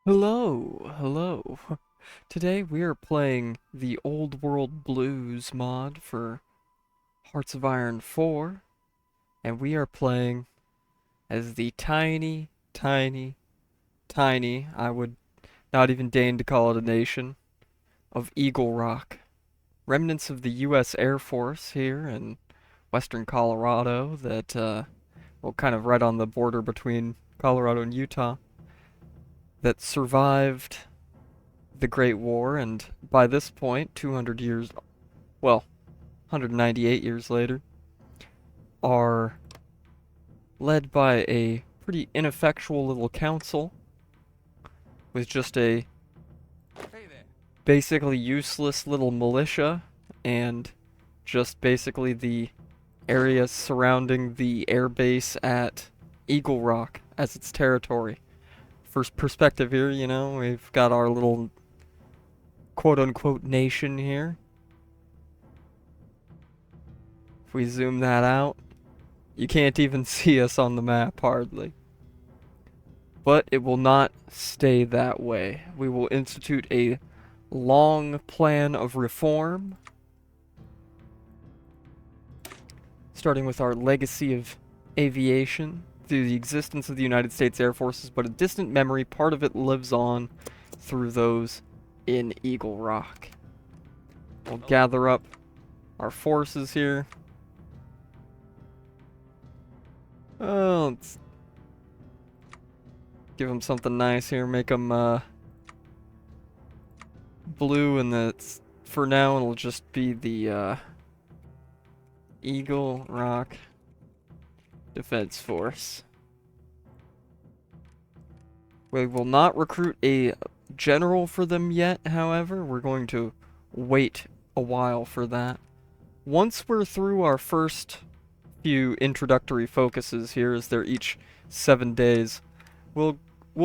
Hello, hello. Today we are playing the Old World Blues mod for Hearts of Iron 4, and we are playing as the tiny, tiny, tiny, I would not even deign to call it a nation, of Eagle Rock. Remnants of the U.S. Air Force here in western Colorado well, kind of right on the border between Colorado and Utah, that survived the Great War, and by this point, 200 years, well, 198 years later, are led by a pretty ineffectual little council with just a basically useless little militia and just basically the area surrounding the air base at Eagle Rock as its territory. First perspective here, we've got our little quote unquote nation here. If we zoom that out, you can't even see us on the map hardly. But it will not stay that way. We will institute a long plan of reform, starting with our legacy of aviation through the existence of the United States Air Forces, but a distant memory, part of it lives on through those in Eagle Rock. We'll gather up our forces here. Oh, let's give them something nice here. Make them blue, and that's for now. It'll just be the Eagle Rock Defense Force. We will not recruit a general for them yet, however. We're going to wait a while for that. Once we're through our first few introductory focuses here, as they're each 7 days, we'll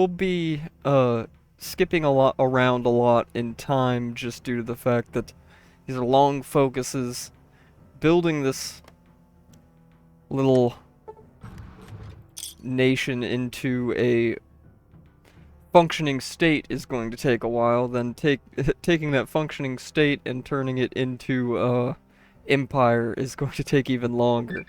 be skipping around a lot in time, just due to the fact that these are long focuses. Building this little nation into a functioning state is going to take a while. Then taking that functioning state and turning it into empire is going to take even longer.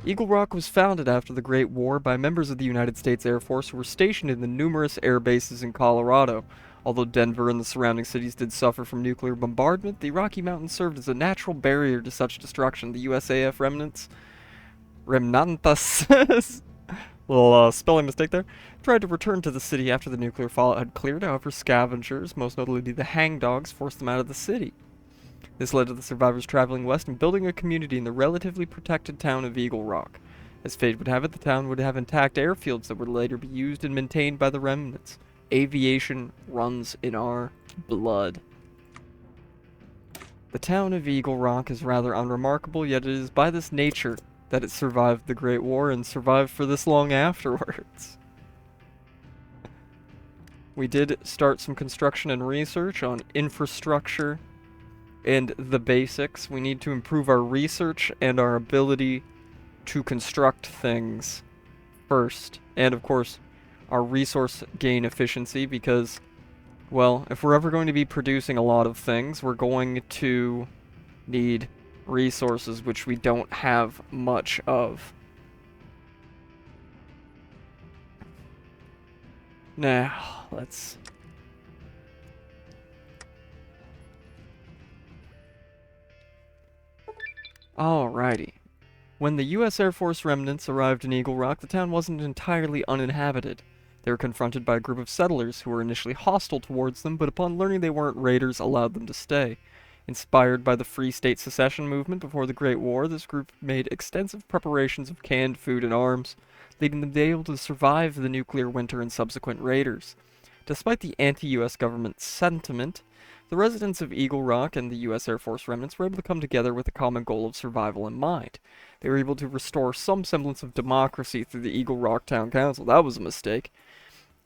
Eagle Rock was founded after the Great War by members of the United States Air Force who were stationed in the numerous air bases in Colorado. Although Denver and the surrounding cities did suffer from nuclear bombardment, the Rocky Mountains served as a natural barrier to such destruction. The USAF remnants, little spelling mistake there, tried to return to the city after the nuclear fallout had cleared. However, scavengers, most notably the hangdogs, forced them out of the city. This led to the survivors traveling west and building a community in the relatively protected town of Eagle Rock. As fate would have it, the town would have intact airfields that would later be used and maintained by the remnants. Aviation runs in our blood. The town of Eagle Rock is rather unremarkable, yet it is by this nature that it survived the Great War and survived for this long afterwards. We did start some construction and research on infrastructure and the basics. We need to improve our research and our ability to construct things first. And of course, our resource gain efficiency, because, well, if we're ever going to be producing a lot of things, we're going to need resources, which we don't have much of. Now, let's... Alrighty. When the U.S. Air Force remnants arrived in Eagle Rock, the town wasn't entirely uninhabited. They were confronted by a group of settlers who were initially hostile towards them, but upon learning they weren't raiders, allowed them to stay. Inspired by the Free State Secession movement before the Great War, this group made extensive preparations of canned food and arms, leading them to be able to survive the nuclear winter and subsequent raiders. Despite the anti-U.S. government sentiment, the residents of Eagle Rock and the U.S. Air Force remnants were able to come together with a common goal of survival in mind. They were able to restore some semblance of democracy through the Eagle Rock Town Council. That was a mistake.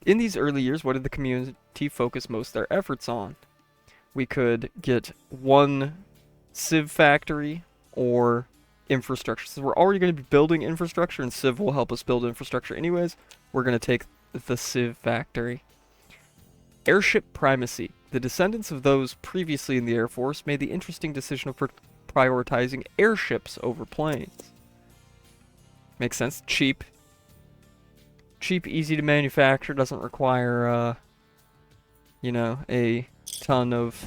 In these early years, what did the community focus most of their efforts on? We could get one Civ factory or infrastructure. So we're already going to be building infrastructure, and Civ will help us build infrastructure anyways. We're going to take the Civ factory. Airship primacy. The descendants of those previously in the Air Force made the interesting decision of prioritizing airships over planes. Makes sense. Cheap. Cheap, easy to manufacture, doesn't require, you know, a ton of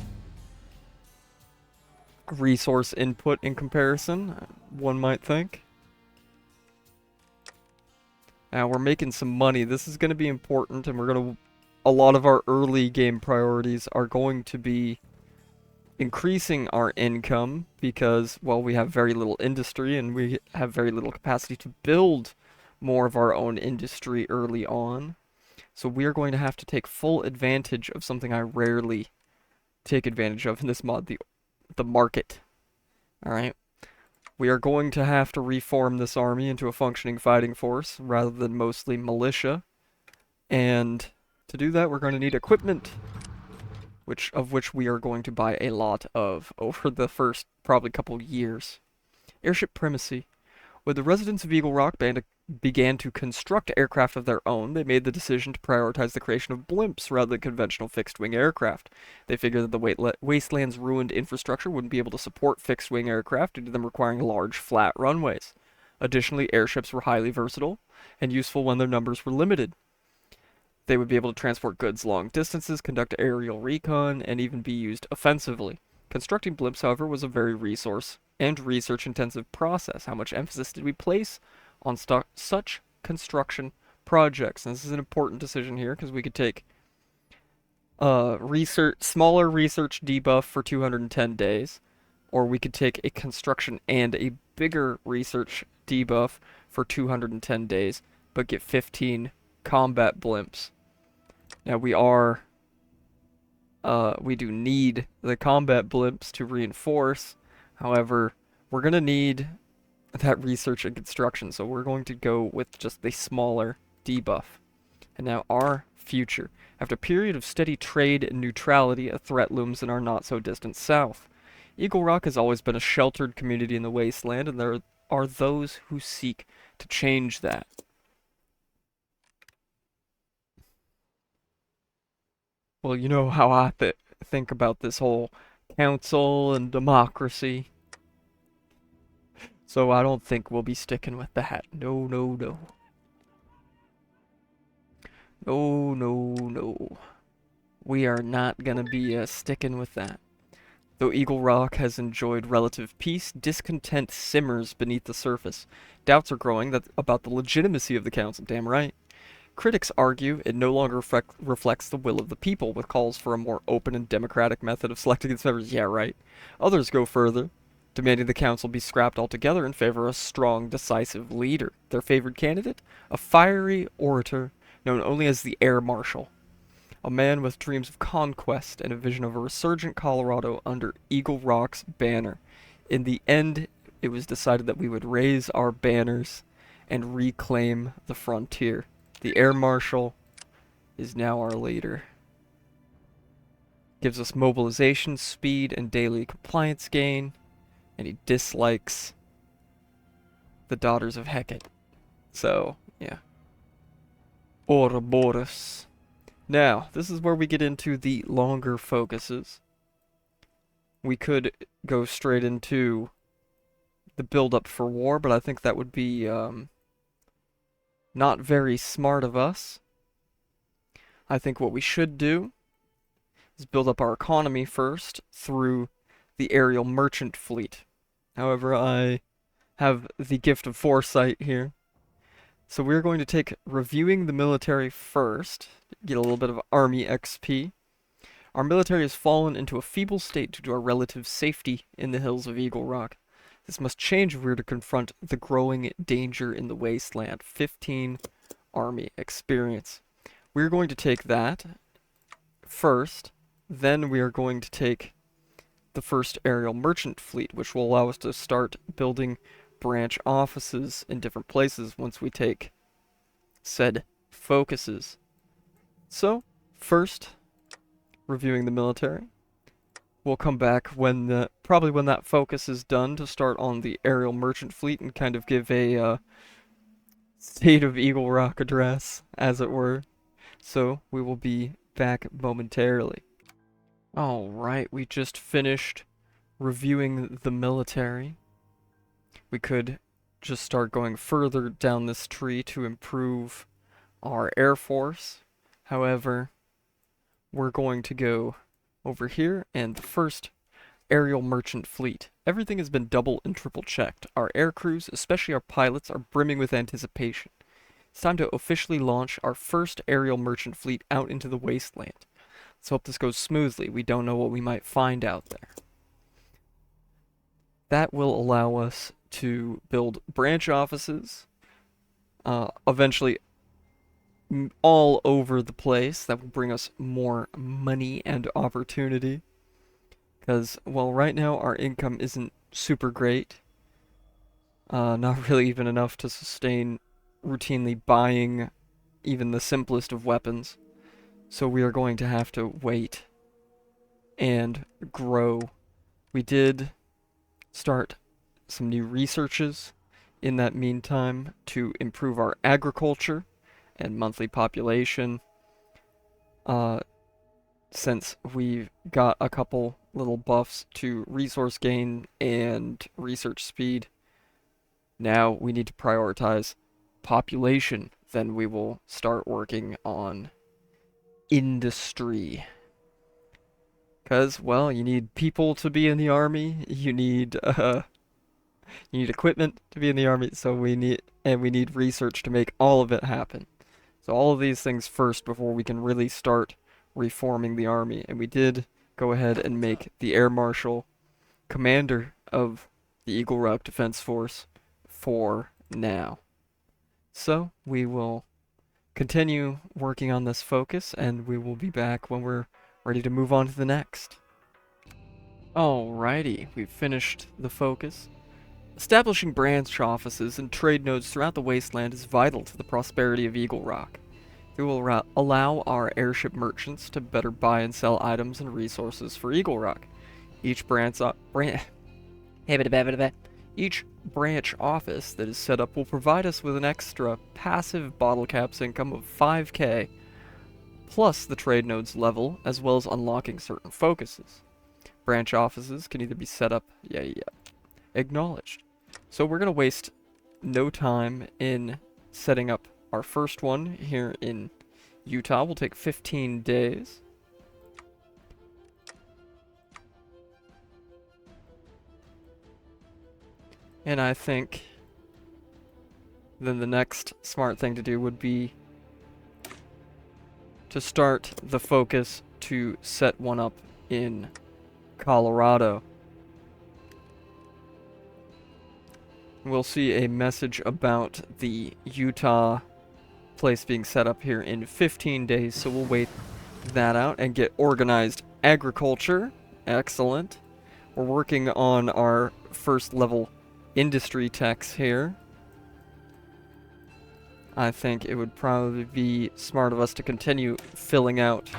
resource input in comparison, one might think. Now, we're making some money. This is going to be important, and we're going to... A lot of our early game priorities are going to be increasing our income because, well, we have very little industry, and we have very little capacity to build more of our own industry early on. So we are going to have to take full advantage of something I rarely take advantage of in this mod, the market. Alright? We are going to have to reform this army into a functioning fighting force rather than mostly militia. And to do that, we're going to need equipment, of which we are going to buy a lot of over the first probably couple years. Airship primacy. When the residents of Eagle Rock began to construct aircraft of their own, they made the decision to prioritize the creation of blimps rather than conventional fixed-wing aircraft. They figured that the wasteland's ruined infrastructure wouldn't be able to support fixed-wing aircraft due to them requiring large, flat runways. Additionally, airships were highly versatile and useful when their numbers were limited. They would be able to transport goods long distances, conduct aerial recon, and even be used offensively. Constructing blimps, however, was a very resource and research-intensive process. How much emphasis did we place on such construction projects? And this is an important decision here because we could take smaller research debuff for 210 days, or we could take a construction and a bigger research debuff for 210 days, but get 15 combat blimps. Now we do need the combat blimps to reinforce. However, we're going to need that research and construction, so we're going to go with just the smaller debuff. And now our future. After a period of steady trade and neutrality, a threat looms in our not-so-distant south. Eagle Rock has always been a sheltered community in the wasteland, and there are those who seek to change that. Well, you know how I think about this whole council and democracy. So I don't think we'll be sticking with that. No, no, no. No, no, no. We are not gonna be sticking with that. Though Eagle Rock has enjoyed relative peace, discontent simmers beneath the surface. Doubts are growing about the legitimacy of the council, damn right. Critics argue it no longer reflects the will of the people, with calls for a more open and democratic method of selecting its members. Yeah, right. Others go further, demanding the council be scrapped altogether in favor of a strong, decisive leader. Their favored candidate? A fiery orator known only as the Air Marshal. A man with dreams of conquest and a vision of a resurgent Colorado under Eagle Rock's banner. In the end, it was decided that we would raise our banners and reclaim the frontier. The Air Marshal is now our leader. Gives us mobilization speed and daily compliance gain, and he dislikes the Daughters of Hecate. So, yeah. Ouroboros. Now, this is where we get into the longer focuses. We could go straight into the build-up for war, but I think that would be not very smart of us. I think what we should do is build up our economy first through the aerial merchant fleet. However, I have the gift of foresight here. So we're going to take reviewing the military first, get a little bit of army XP. Our military has fallen into a feeble state due to our relative safety in the hills of Eagle Rock. This must change if we are to confront the growing danger in the wasteland. 15 army experience. We're going to take that first, then we are going to take the first aerial merchant fleet, which will allow us to start building branch offices in different places once we take said focuses. So, first, reviewing the military. We'll come back when probably when that focus is done to start on the aerial merchant fleet and kind of give a state of Eagle Rock address, as it were. So we will be back momentarily. Alright, we just finished reviewing the military. We could just start going further down this tree to improve our Air Force. However, we're going to go over here, and the first aerial merchant fleet. Everything has been double and triple checked. Our air crews, especially our pilots, are brimming with anticipation. It's time to officially launch our first aerial merchant fleet out into the wasteland. Let's hope this goes smoothly. We don't know what we might find out there. That will allow us to build branch offices, eventually all over the place. That will bring us more money and opportunity. Because, well, right now our income isn't super great. Not really even enough to sustain routinely buying even the simplest of weapons. So we are going to have to wait and grow. We did start some new researches in that meantime to improve our agriculture and monthly population. Since we've got a couple little buffs to resource gain and research speed, now we need to prioritize population. Then we will start working on industry. Because, well, you need people to be in the army, you need equipment to be in the army, so we need research to make all of it happen. So all of these things first before we can really start reforming the army. And we did go ahead and make the Air Marshal commander of the Eagle Rock Defense Force for now. So we will continue working on this focus, and we will be back when we're ready to move on to the next. Alrighty, we've finished the focus. Establishing branch offices and trade nodes throughout the wasteland is vital to the prosperity of Eagle Rock. It will allow our airship merchants to better buy and sell items and resources for Eagle Rock. Each branch office that is set up will provide us with an extra passive bottle caps income of 5k, plus the trade nodes level, as well as unlocking certain focuses. Branch offices can either be set up, acknowledged. So we're going to waste no time in setting up our first one here in Utah. Will take 15 days. And I think then the next smart thing to do would be to start the focus to set one up in Colorado. We'll see a message about the Utah place being set up here in 15 days, so we'll wait that out and get organized agriculture. Excellent. We're working on our first level industry techs here. I think it would probably be smart of us to continue filling out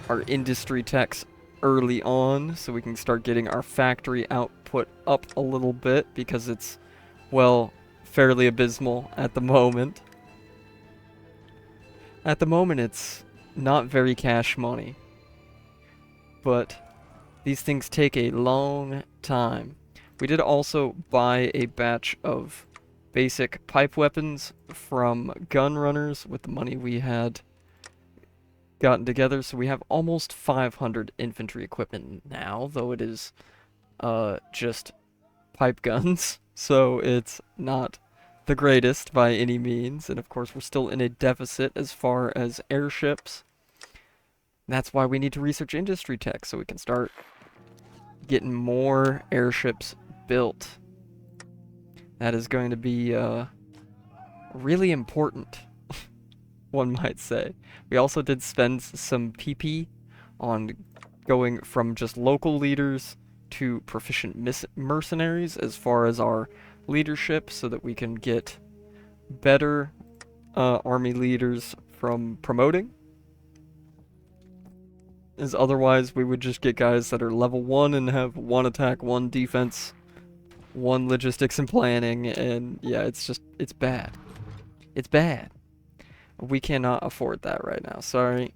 our industry techs early on so we can start getting our factory output up a little bit, because it's, well, fairly abysmal at the moment. At the moment, it's not very cash money. But these things take a long time. We did also buy a batch of basic pipe weapons from gun runners with the money we had gotten together, so we have almost 500 infantry equipment now, though it is just pipe guns. So it's not the greatest by any means, and of course we're still in a deficit as far as airships. That's why we need to research industry tech, so we can start getting more airships built. That is going to be really important, one might say. We also did spend some PP on going from just local leaders to proficient mercenaries as far as our leadership, so that we can get better army leaders from promoting. As otherwise we would just get guys that are level 1 and have 1 attack, 1 defense, 1 logistics and planning, and yeah, it's bad. It's bad. We cannot afford that right now. Sorry.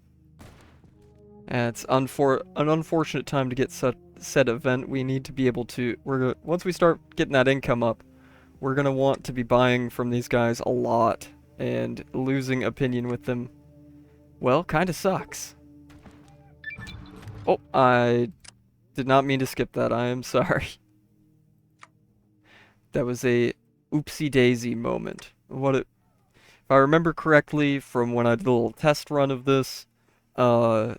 It's an unfortunate time to get said event. We need to be able to. Once we start getting that income up, we're gonna want to be buying from these guys a lot, and losing opinion with them, well, kind of sucks. Oh, I did not mean to skip that. I am sorry. That was a oopsie daisy moment. If I remember correctly from when I did a little test run of this, uh,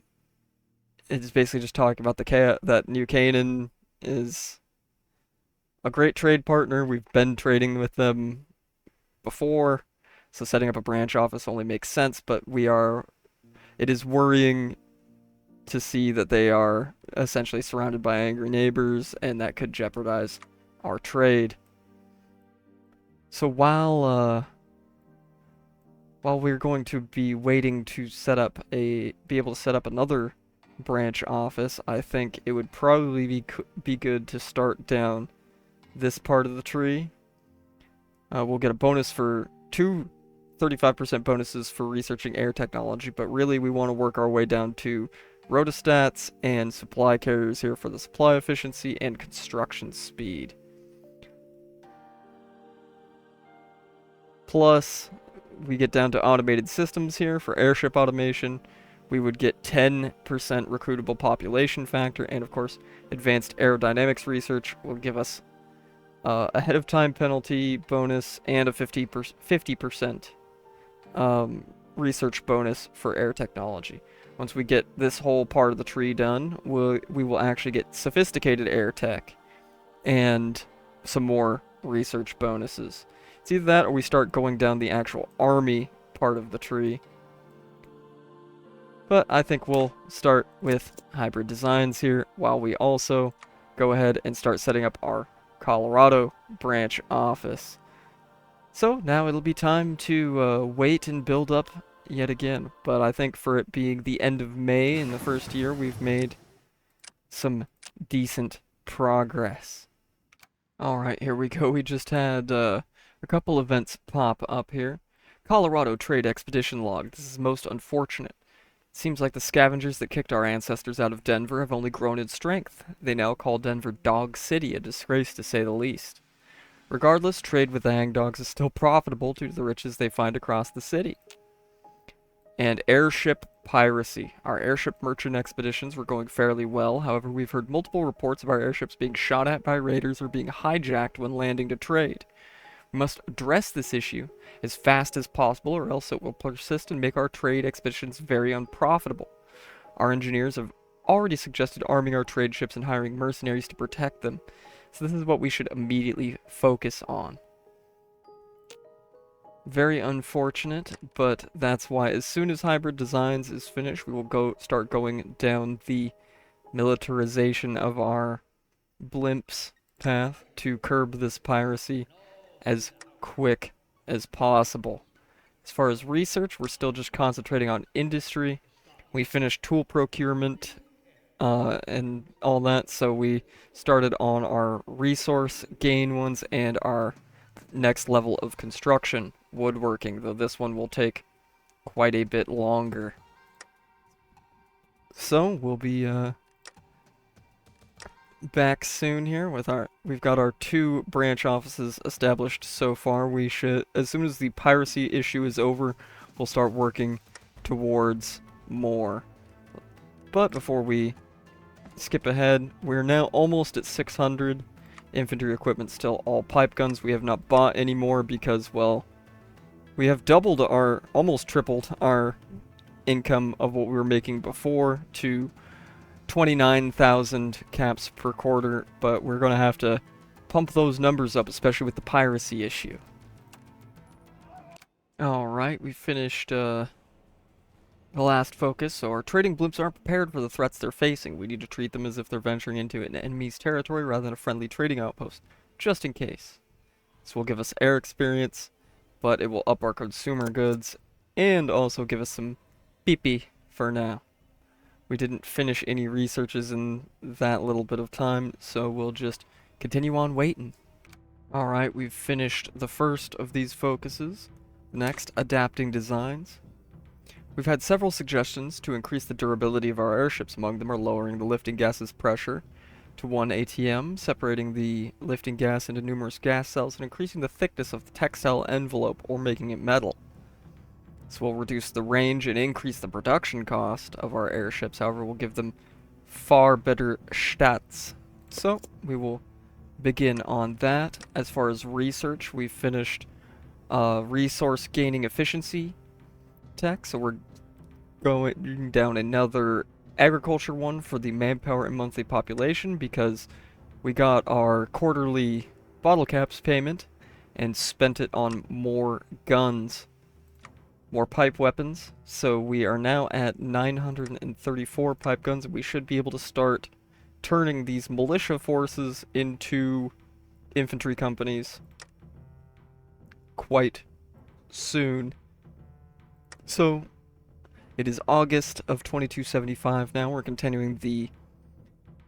it's basically just talking about that New Canaan is a great trade partner. We've been trading with them before, so setting up a branch office only makes sense, but it is worrying to see that they are essentially surrounded by angry neighbors, and that could jeopardize our trade. So while we're going to be waiting to be able to set up another branch office, I think it would probably be good to start down this part of the tree. We'll get a bonus for 35% bonuses for researching air technology, but really we want to work our way down to rotostats and supply carriers here for the supply efficiency and construction speed. Plus, we get down to automated systems here for airship automation. We would get 10% recruitable population factor, and of course, advanced aerodynamics research will give us ahead of time penalty bonus and a 50% research bonus for air technology. Once we get this whole part of the tree done, we will actually get sophisticated air tech and some more research bonuses. It's either that or we start going down the actual army part of the tree. But I think we'll start with hybrid designs here while we also go ahead and start setting up our Colorado branch office. So now it'll be time to wait and build up yet again. But I think for it being the end of May in the first year, we've made some decent progress. Alright, here we go. We just had a couple events pop up here. Colorado Trade Expedition Log. This is most unfortunate. It seems like the scavengers that kicked our ancestors out of Denver have only grown in strength. They now call Denver Dog City, a disgrace to say the least. Regardless, trade with the hangdogs is still profitable due to the riches they find across the city. And airship piracy. Our airship merchant expeditions were going fairly well. However, we've heard multiple reports of our airships being shot at by raiders or being hijacked when landing to trade. We must address this issue as fast as possible, or else it will persist and make our trade expeditions very unprofitable. Our engineers have already suggested arming our trade ships and hiring mercenaries to protect them, so this is what we should immediately focus on. Very unfortunate, but that's why as soon as Hybrid Designs is finished, we will start going down the militarization of our blimps path to curb this piracy as quick as possible. As far as research, we're still just concentrating on industry. We finished tool procurement and all that, so we started on our resource gain ones and our next level of construction, woodworking, though this one will take quite a bit longer. So we'll be back soon here with we've got our 2 branch offices established so far. We should, as soon as the piracy issue is over, we'll start working towards more. But before we skip ahead, we're now almost at 600 infantry equipment, still all pipe guns. We have not bought any more because, well, we have almost tripled our income of what we were making before to 29,000 caps per quarter, but we're going to have to pump those numbers up, especially with the piracy issue. Alright, we finished the last focus, so our trading blimps aren't prepared for the threats they're facing. We need to treat them as if they're venturing into an enemy's territory rather than a friendly trading outpost, just in case. This will give us air experience, but it will up our consumer goods, and also give us some PP for now. We didn't finish any researches in that little bit of time, so we'll just continue on waiting. Alright, we've finished the first of these focuses. Next, adapting designs. We've had several suggestions to increase the durability of our airships. Among them are lowering the lifting gas's pressure to 1 atm, separating the lifting gas into numerous gas cells, and increasing the thickness of the textile envelope or making it metal. This will reduce the range and increase the production cost of our airships. However, will give them far better stats. So we will begin on that. As far as research, we've finished resource gaining efficiency tech, so we're going down another agriculture one for the manpower and monthly population because we got our quarterly bottle caps payment and spent it on more guns, more pipe weapons. So we are now at 934 pipe guns, and we should be able to start turning these militia forces into infantry companies quite soon. So it is August of 2275 now. We're continuing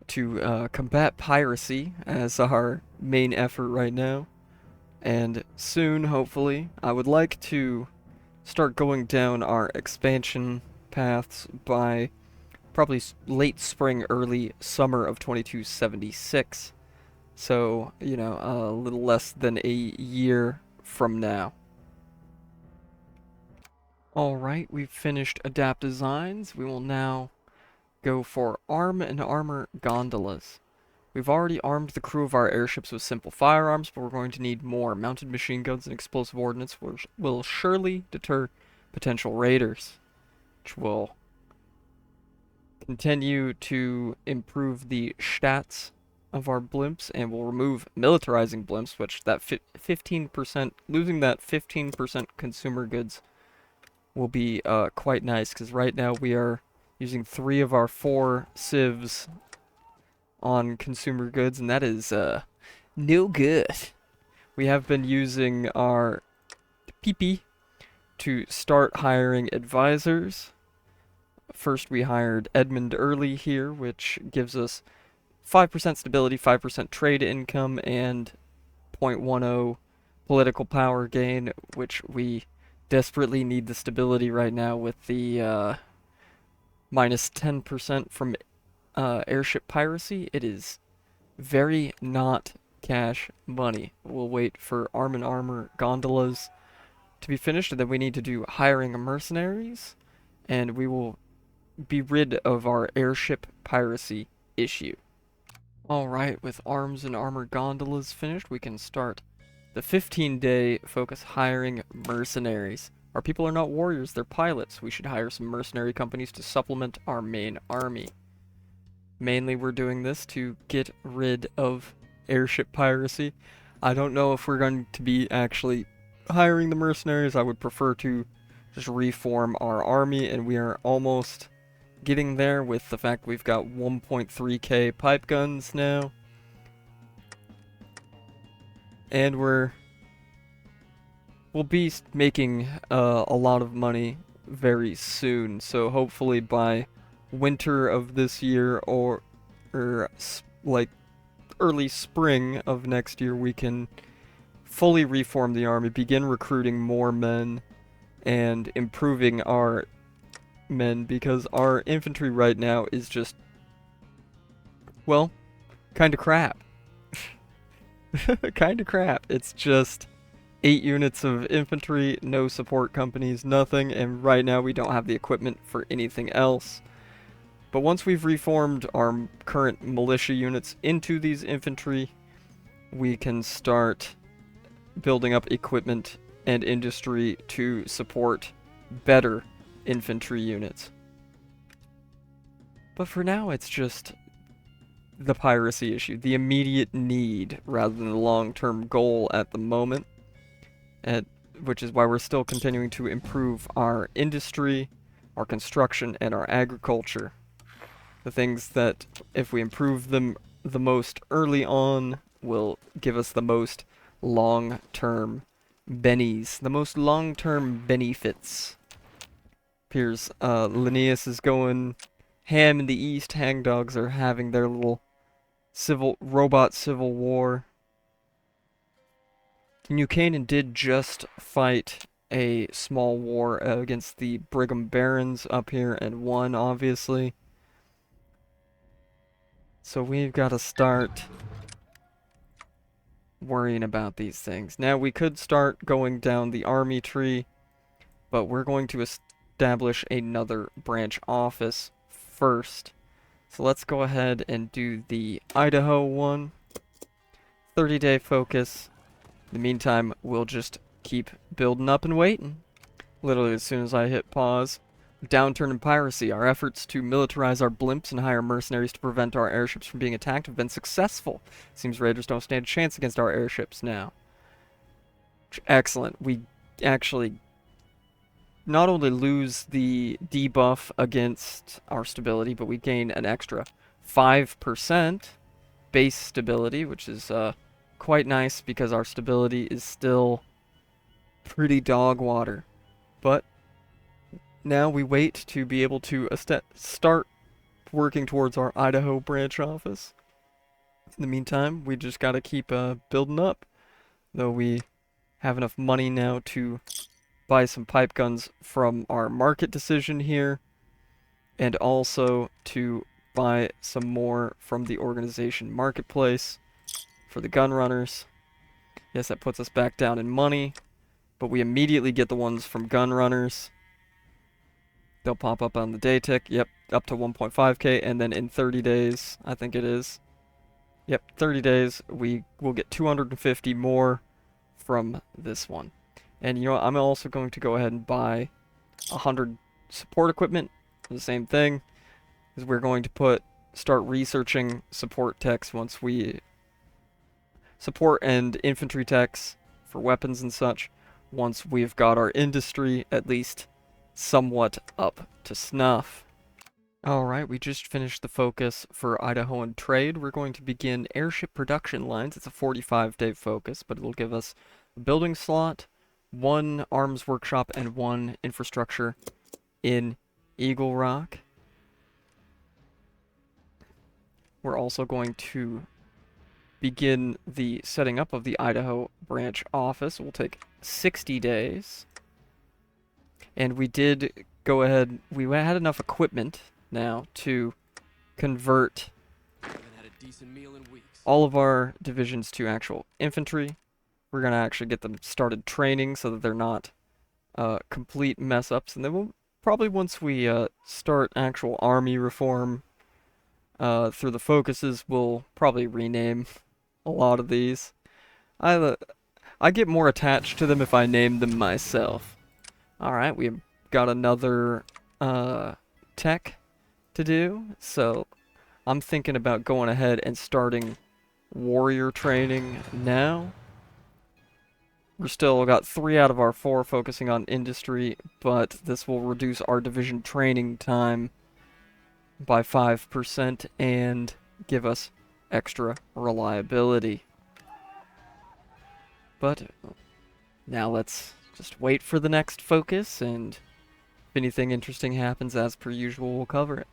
to combat piracy as our main effort right now. And soon, hopefully, I would like to start going down our expansion paths by probably late spring, early summer of 2276. So, you know, a little less than a year from now. Alright, we've finished adapt designs. We will now go for arm and armor gondolas. We've already armed the crew of our airships with simple firearms, but we're going to need more. Mounted machine guns and explosive ordnance will surely deter potential raiders, which will continue to improve the stats of our blimps, and will remove militarizing blimps, which that 15%, losing that 15% consumer goods will be quite nice, because right now we are using 3 of our 4 civs on consumer goods, and that is no good. We have been using our PP to start hiring advisors. First we hired Edmund Early here, which gives us 5% stability, 5% trade income, and 0.10 political power gain, which we desperately need the stability right now with the minus 10% from airship piracy. It is very not cash money. We'll wait for arm and armor gondolas to be finished, and then we need to do hiring mercenaries, and we will be rid of our airship piracy issue. Alright, with arms and armor gondolas finished, we can start the 15-day focus hiring mercenaries. Our people are not warriors, they're pilots. We should hire some mercenary companies to supplement our main army. Mainly we're doing this to get rid of airship piracy. I don't know if we're going to be actually hiring the mercenaries. I would prefer to just reform our army, and we are almost getting there with the fact we've got 1.3k pipe guns now. And we'll be making a lot of money very soon. So hopefully by winter of this year or like early spring of next year, we can fully reform the army, begin recruiting more men, and improving our men, because our infantry right now is just, well, kind of crap. Kind of crap. It's just 8 units of infantry, no support companies, nothing, and right now we don't have the equipment for anything else. But once we've reformed our current militia units into these infantry, we can start building up equipment and industry to support better infantry units. But for now, it's just the piracy issue, the immediate need rather than the long-term goal at the moment, which is why we're still continuing to improve our industry, our construction, and our agriculture. The things that, if we improve them the most early on, will give us the most long-term bennies, the most long-term benefits. Appears Linnaeus is going ham in the east. Hangdogs are having their little robot civil war. New Canaan did just fight a small war against the Brigham Barons up here and won, obviously. So we've got to start worrying about these things. Now, we could start going down the army tree, but we're going to establish another branch office first. So let's go ahead and do the Idaho one. 30-day focus. In the meantime, we'll just keep building up and waiting. Literally as soon as I hit pause. Downturn in piracy. Our efforts to militarize our blimps and hire mercenaries to prevent our airships from being attacked have been successful. Seems raiders don't stand a chance against our airships now. Excellent. We actually not only lose the debuff against our stability, but we gain an extra 5% base stability, which is quite nice because our stability is still pretty dog water. But now we wait to be able to start working towards our Idaho branch office. In the meantime, we just gotta keep building up. Though we have enough money now to buy some pipe guns from our market decision here, and also to buy some more from the organization marketplace for the gun runners. Yes, that puts us back down in money, but we immediately get the ones from gun runners. They'll pop up on the day tick. Yep, up to 1.5k, and then in 30 days, I think it is. Yep, 30 days, we will get 250 more from this one. And you know what, I'm also going to go ahead and buy 100 support equipment. The same thing, is we're going to start researching support techs once we support and infantry techs for weapons and such, once we've got our industry at least somewhat up to snuff. Alright, we just finished the focus for Idahoan trade. We're going to begin airship production lines. It's a 45-day focus, but it'll give us a building slot, 1 arms workshop, and 1 infrastructure in Eagle Rock. We're also going to begin the setting up of the Idaho branch office. It will take 60 days. And we did go ahead, we had enough equipment now to convert all of our divisions to actual infantry. We're going to actually get them started training so that they're not complete mess-ups. And then we'll probably, once we start actual army reform through the focuses, we'll probably rename a lot of these. I get more attached to them if I name them myself. Alright, we've got another tech to do, so I'm thinking about going ahead and starting warrior training now. We're still got 3 out of our 4 focusing on industry, but this will reduce our division training time by 5% and give us extra reliability. But now let's just wait for the next focus, and if anything interesting happens, as per usual, we'll cover it.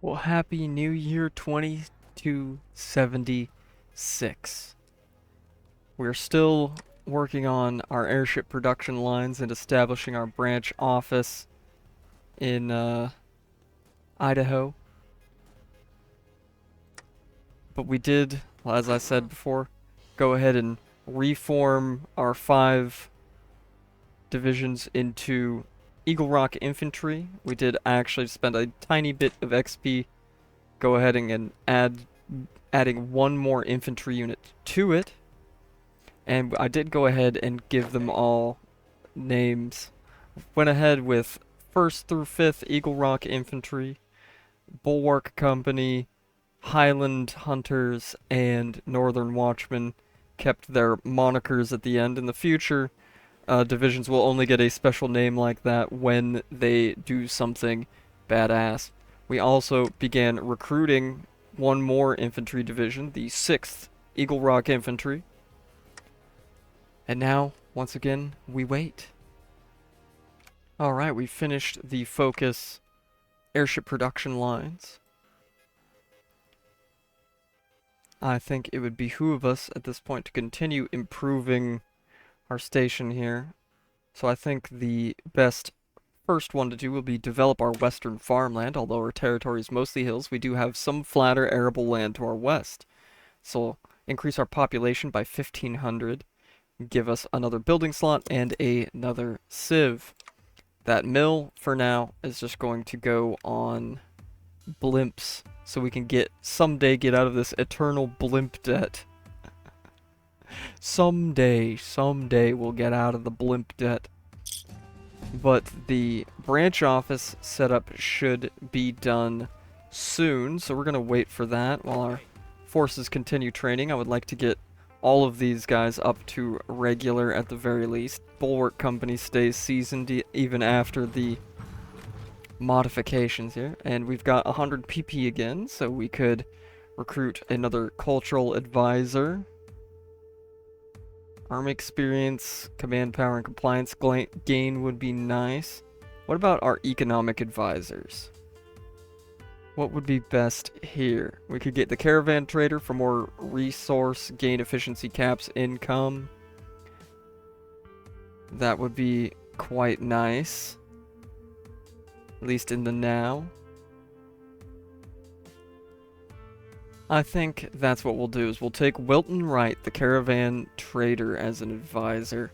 Well, Happy New Year 2276. We're still working on our airship production lines and establishing our branch office in Idaho. But we did, as I said before, go ahead and reform our 5 divisions into Eagle Rock Infantry. We did actually spend a tiny bit of XP go ahead and adding 1 more infantry unit to it. And I did go ahead and give them all names. Went ahead with 1st through 5th Eagle Rock Infantry, Bulwark Company, Highland Hunters, and Northern Watchmen. Kept their monikers at the end. In the future, divisions will only get a special name like that when they do something badass. We also began recruiting 1 more infantry division, the 6th Eagle Rock Infantry. And now, once again, we wait. Alright, we finished the focus airship production lines. I think it would behoove us at this point to continue improving our station here. So I think the best first one to do will be develop our western farmland. Although our territory is mostly hills, we do have some flatter arable land to our west. So increase our population by 1,500, give us another building slot and another civ. That mill, for now, is just going to go on blimps, so we can someday get out of this eternal blimp debt. Someday we'll get out of the blimp debt. But the branch office setup should be done soon, so we're going to wait for that while our forces continue training. I would like to get all of these guys up to regular at the very least. Bulwark Company stays seasoned even after the modifications here. And we've got 100 PP again, so we could recruit another cultural advisor. Army experience, command power, and compliance gain would be nice. What about our economic advisors? What would be best here? We could get the caravan trader for more resource gain efficiency caps income. That would be quite nice. At least in the now. I think that's what we'll do, is we'll take Wilton Wright, the caravan trader, as an advisor.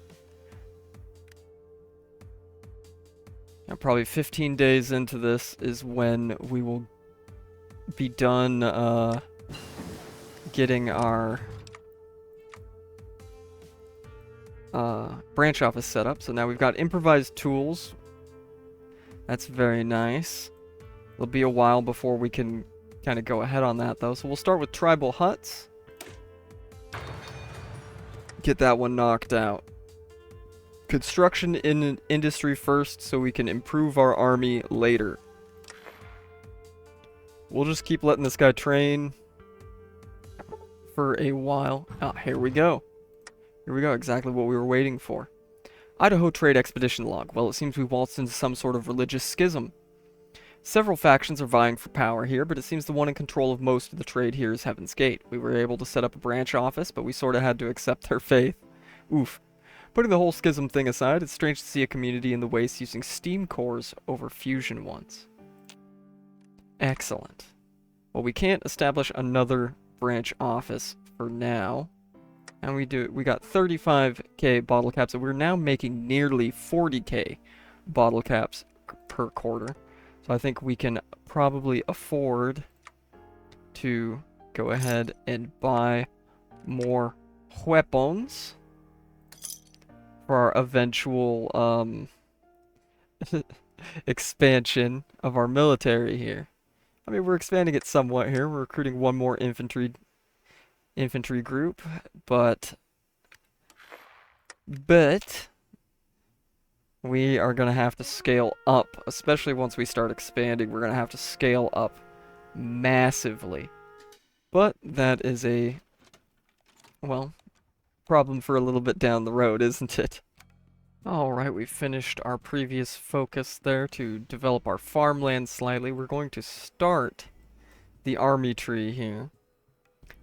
Now, probably 15 days into this is when we will be done getting our branch office set up. So now we've got improvised tools. That's very nice. It'll be a while before we can kind of go ahead on that, though. So we'll start with tribal huts. Get that one knocked out. Construction in industry first, so we can improve our army later. We'll just keep letting this guy train for a while. Ah, here we go. Here we go, exactly what we were waiting for. Idaho Trade Expedition Log. Well, it seems we waltzed into some sort of religious schism. Several factions are vying for power here, but it seems the one in control of most of the trade here is Heaven's Gate. We were able to set up a branch office, but we sort of had to accept their faith. Oof. Putting the whole schism thing aside, it's strange to see a community in the Waste using steam cores over fusion ones. Excellent. Well, we can't establish another branch office for now. And we got 35k bottle caps, and we're now making nearly 40k bottle caps per quarter. So I think we can probably afford to go ahead and buy more weapons for our eventual expansion of our military here. I mean, we're expanding it somewhat here. We're recruiting one more infantry group, but we are going to have to scale up, especially once we start expanding. We're going to have to scale up massively. But that is a, well, problem for a little bit down the road, isn't it? Alright, we finished our previous focus there to develop our farmland slightly. We're going to start the army tree here.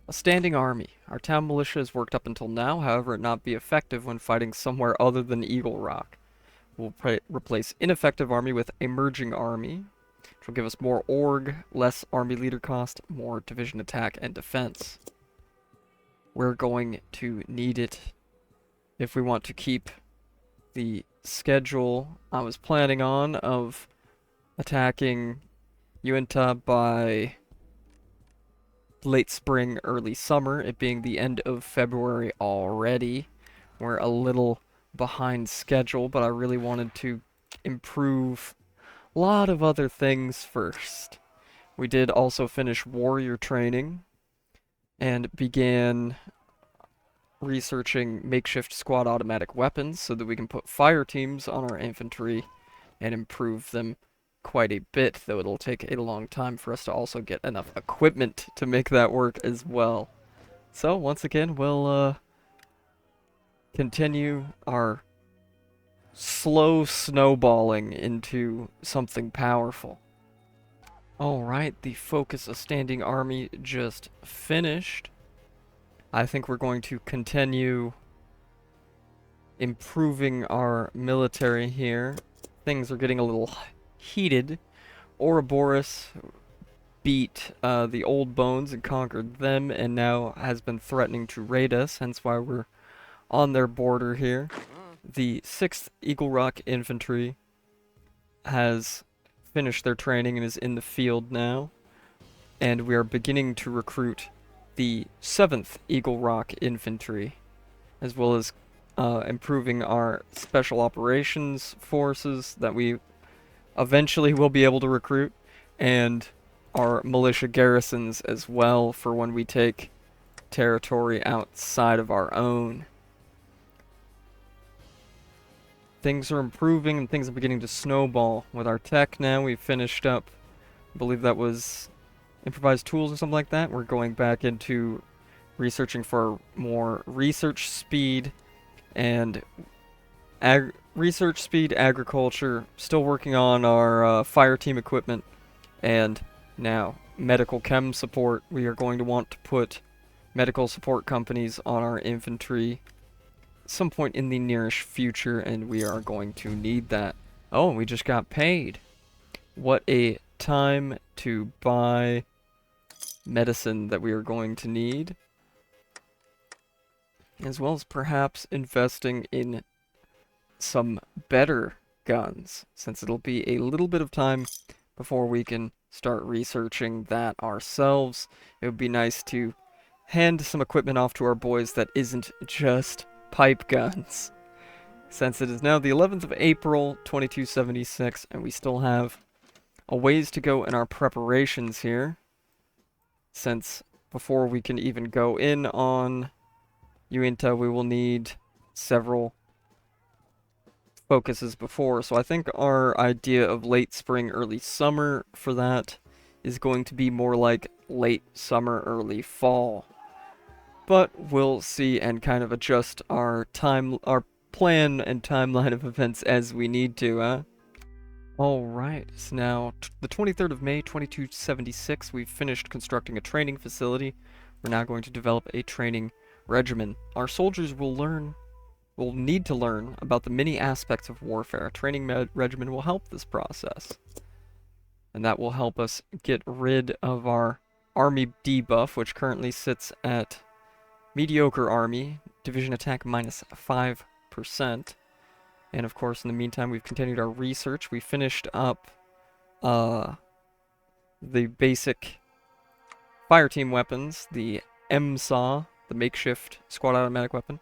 A standing army. Our town militia has worked up until now, however it not be effective when fighting somewhere other than Eagle Rock. We'll replace ineffective army with emerging army, which will give us more org, less army leader cost, more division attack and defense. We're going to need it if we want to keep the schedule I was planning on of attacking Unitah by late spring, early summer, it being the end of February already. We're a little behind schedule, but I really wanted to improve a lot of other things first. We did also finish warrior training and began researching makeshift squad automatic weapons so that we can put fire teams on our infantry and improve them quite a bit, though it'll take a long time for us to also get enough equipment to make that work as well. So once again, we'll continue our slow snowballing into something powerful. Alright, the focus of standing army just finished. I think we're going to continue improving our military here. Things are getting a little heated. Ouroboros beat the Old Bones and conquered them, and now has been threatening to raid us, hence why we're on their border here. The 6th Eagle Rock Infantry has finished their training and is in the field now, and we are beginning to recruit the 7th Eagle Rock Infantry, as well as improving our special operations forces that we eventually will be able to recruit, and our militia garrisons as well for when we take territory outside of our own. Things are improving and things are beginning to snowball. With our tech now, we've finished up, I believe that was improvised tools or something like that. We're going back into researching for more research speed and agriculture. Still working on our fire team equipment, and now medical chem support. We are going to want to put medical support companies on our infantry at some point in the nearish future, and we are going to need that. Oh, we just got paid. What a time to buy medicine that we are going to need, as well as perhaps investing in some better guns, since it'll be a little bit of time before we can start researching that ourselves. It would be nice to hand some equipment off to our boys that isn't just pipe guns, since it is now the 11th of April 2276 and we still have a ways to go in our preparations here, since before we can even go in on Unitah we will need several focuses before. So I think our idea of late spring, early summer for that is going to be more like late summer, early fall. But we'll see and kind of adjust our plan and timeline of events as we need to, huh? Alright, so now the 23rd of May, 2276, we've finished constructing a training facility. We're now going to develop a training regimen. Our soldiers will need to learn about the many aspects of warfare. A training regimen will help this process, and that will help us get rid of our army debuff, which currently sits at mediocre army, division attack minus 5%. And of course, in the meantime, we've continued our research. We finished up the basic fire team weapons, the MSAW, the makeshift squad automatic weapon.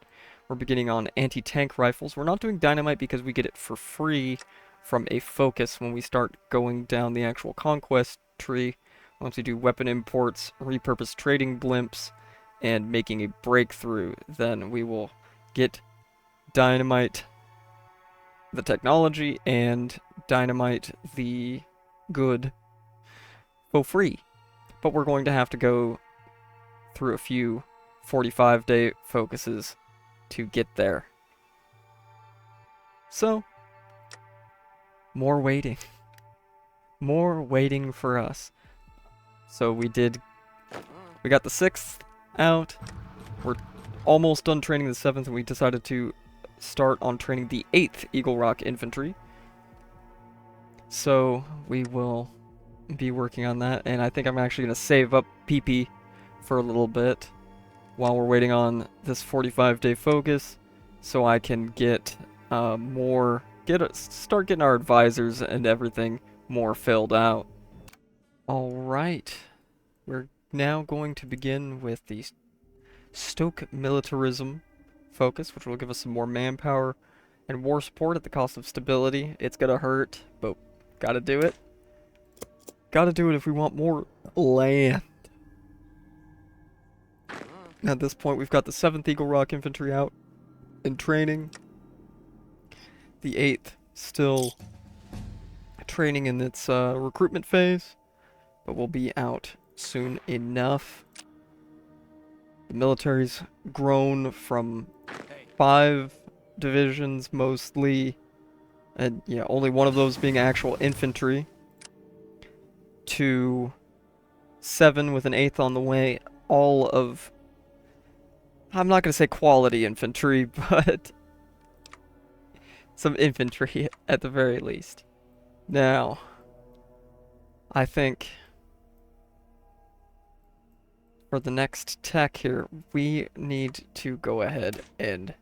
We're beginning on anti-tank rifles. We're not doing dynamite because we get it for free from a focus when we start going down the actual conquest tree. Once we do weapon imports, repurposed trading blimps, and making a breakthrough, then we will get dynamite, the technology, and dynamite, the good, for free. But we're going to have to go through a few 45-day focuses to get there. So, more waiting. More waiting for us. So we got the 6th out. We're almost done training the 7th, and we decided to start on training the 8th Eagle Rock Infantry. So we will be working on that, and I think I'm actually going to save up PP for a little bit while we're waiting on this 45-day focus, so I can get start getting our advisors and everything more filled out. Alright, we're now going to begin with the Stoke militarism focus, which will give us some more manpower and war support at the cost of stability. It's gonna hurt, but gotta do it. Gotta do it if we want more land. At this point, we've got the 7th Eagle Rock Infantry out in training. The 8th still training in its recruitment phase, but will be out soon enough. The military's grown from 5 divisions mostly, and yeah, only one of those being actual infantry, to 7 with an 8th on the way, all of, I'm not going to say quality infantry, but some infantry at the very least. Now, I think for the next tech here, we need to go ahead and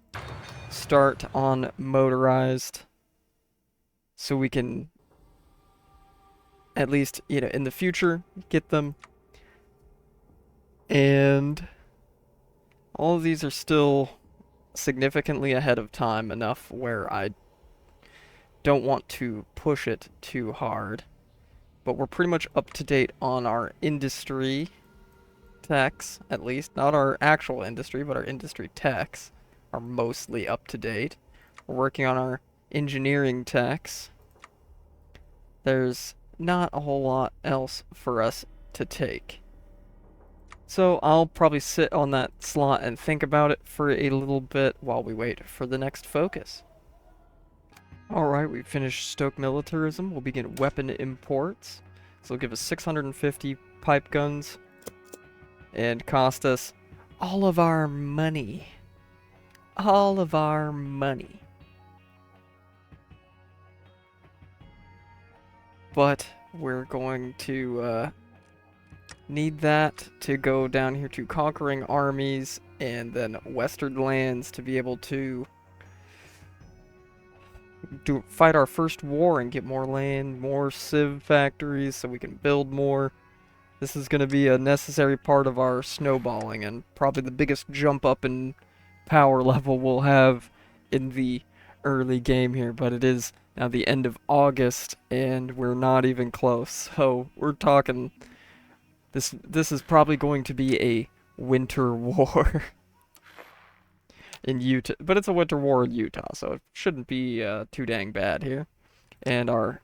start on motorized so we can at least, in the future, get them. And all of these are still significantly ahead of time enough where I don't want to push it too hard. But we're pretty much up to date on our industry techs, at least. Not our actual industry, but our industry techs are mostly up to date. We're working on our engineering techs. There's not a whole lot else for us to take. So I'll probably sit on that slot and think about it for a little bit while we wait for the next focus. Alright, we finished Stoke Militarism. We'll begin weapon imports. So it'll give us 650 pipe guns and cost us all of our money. All of our money. But we're going to need that to go down here to conquering armies and then western lands to be able to fight our first war and get more land, more civ factories so we can build more. This is going to be a necessary part of our snowballing and probably the biggest jump up in power level we'll have in the early game here, but it is now the end of August and we're not even close. So we're talking this is probably going to be a winter war in Utah, but it's a winter war in Utah, so it shouldn't be too dang bad here. And our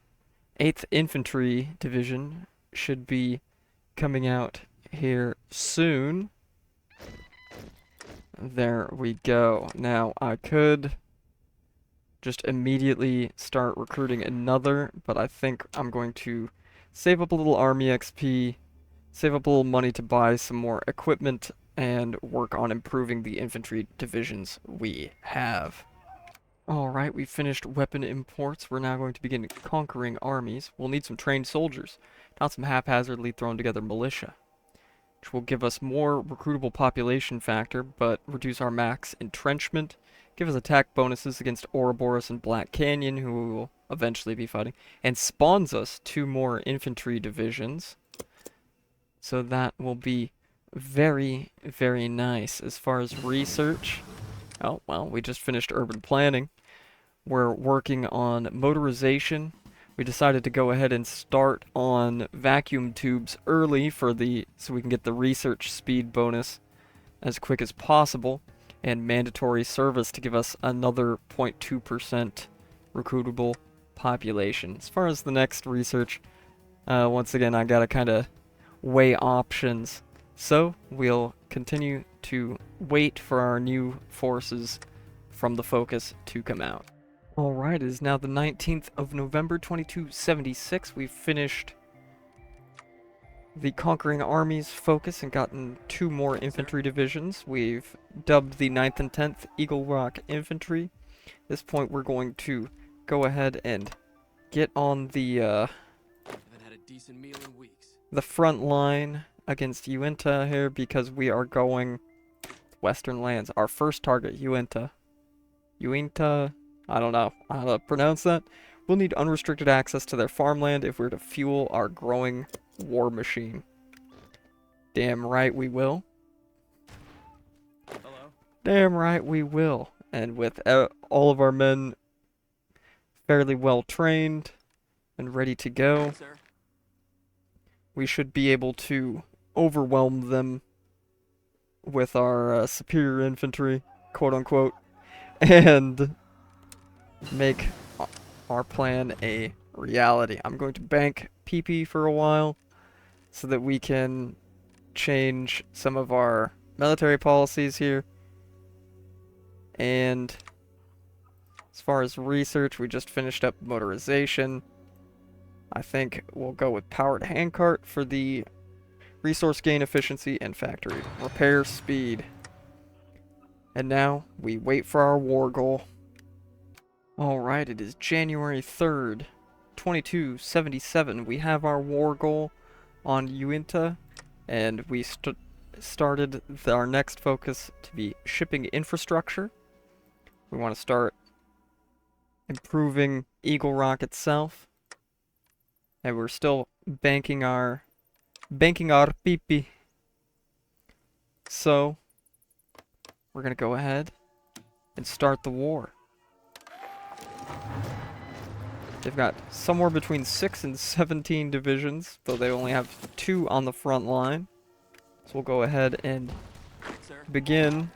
8th Infantry Division should be coming out here soon. There we go. Now, I could just immediately start recruiting another, but I think I'm going to save up a little army XP, save up a little money to buy some more equipment, and work on improving the infantry divisions we have. Alright, we finished weapon imports. We're now going to begin conquering armies. We'll need some trained soldiers, not some haphazardly thrown together militia, which will give us more recruitable population factor, but reduce our max entrenchment, give us attack bonuses against Ouroboros and Black Canyon, who we will eventually be fighting, and spawns us 2 more infantry divisions. So that will be very, very nice. As far as research, oh, well, we just finished urban planning. We're working on motorization. We decided to go ahead and start on vacuum tubes early so we can get the research speed bonus as quick as possible, and mandatory service to give us another 0.2% recruitable population. As far as the next research, once again, I gotta kind of weigh options. So we'll continue to wait for our new forces from the focus to come out. Alright, it is now the 19th of November 2276. We've finished the Conquering Armies focus and gotten 2 more infantry divisions. We've dubbed the 9th and 10th Eagle Rock Infantry. At this point we're going to go ahead and get on the front line against Unitah here, because we are going western lands. Our first target, Unitah, I don't know how to pronounce that. We'll need unrestricted access to their farmland if we're to fuel our growing war machine. Damn right we will. Hello? Damn right we will. And with all of our men fairly well trained and ready to go, Sir? we should be able to overwhelm them with our superior infantry, quote unquote, and make our plan a reality. I'm going to bank PP for a while so that we can change some of our military policies here. And as far as research, we just finished up motorization. I think we'll go with powered handcart for the resource gain efficiency and factory repair speed. And now we wait for our war goal. Alright, it is January 3rd, 2277. We have our war goal on Unitah, and we started our next focus to be shipping infrastructure. We want to start improving Eagle Rock itself, and we're still banking our pipi. So, we're gonna go ahead and start the war. They've got somewhere between 6 and 17 divisions, though they only have 2 on the front line. So we'll go ahead and begin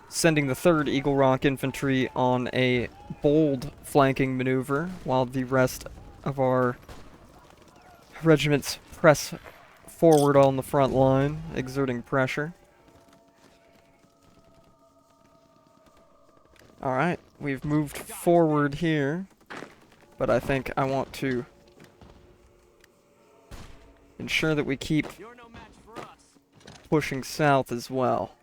sending the 3rd Eagle Rock Infantry on a bold flanking maneuver, while the rest of our regiments press forward on the front line, exerting pressure. Alright, we've moved forward here, but I think I want to ensure that we keep pushing south as well.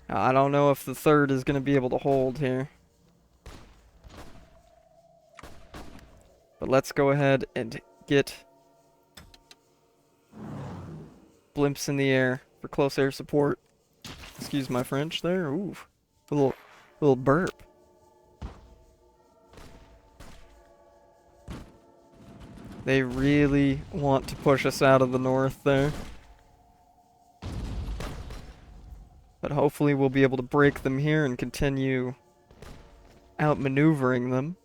Now, I don't know if the 3rd is going to be able to hold here, but let's go ahead and get blimps in the air for close air support. Excuse my French there. Ooh, a little burp. They really want to push us out of the north there. But hopefully we'll be able to break them here and continue outmaneuvering them.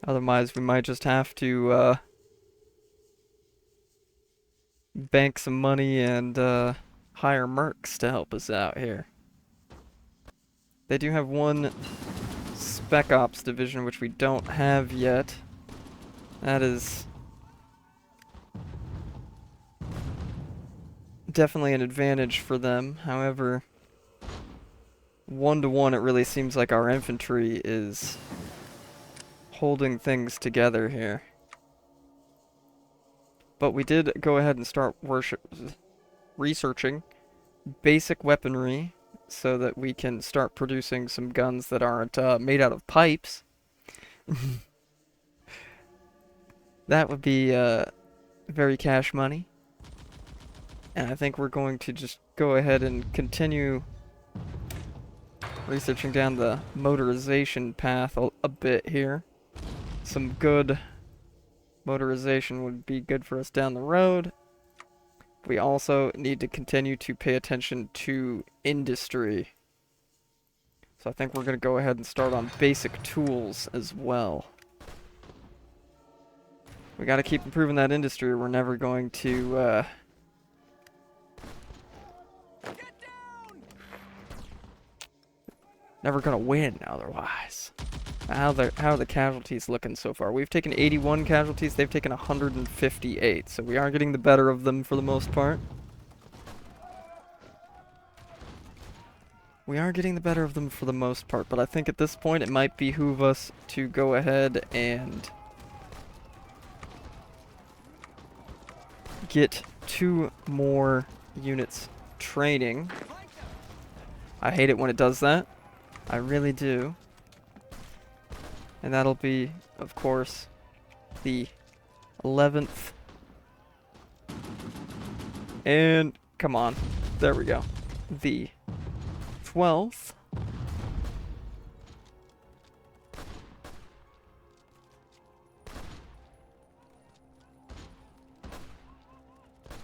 Otherwise, we might just have to bank some money and hire mercs to help us out here. They do have one Spec Ops division, which we don't have yet. That is definitely an advantage for them. However, 1-to-1, it really seems like our infantry is holding things together here. But we did go ahead and start researching basic weaponry so that we can start producing some guns that aren't made out of pipes. That would be very cash money. And I think we're going to just go ahead and continue researching down the motorization path a bit here. Some good motorization would be good for us down the road. We also need to continue to pay attention to industry. So I think we're going to go ahead and start on basic tools as well. We got to keep improving that industry, or we're never going to never gonna win otherwise. How are the casualties looking so far? We've taken 81 casualties, they've taken 158, so we are getting the better of them for the most part. We are getting the better of them for the most part, but I think at this point it might behoove us to go ahead and get 2 more units training. I hate it when it does that. I really do. And that'll be, of course, the 11th. And, come on. There we go. The 12th.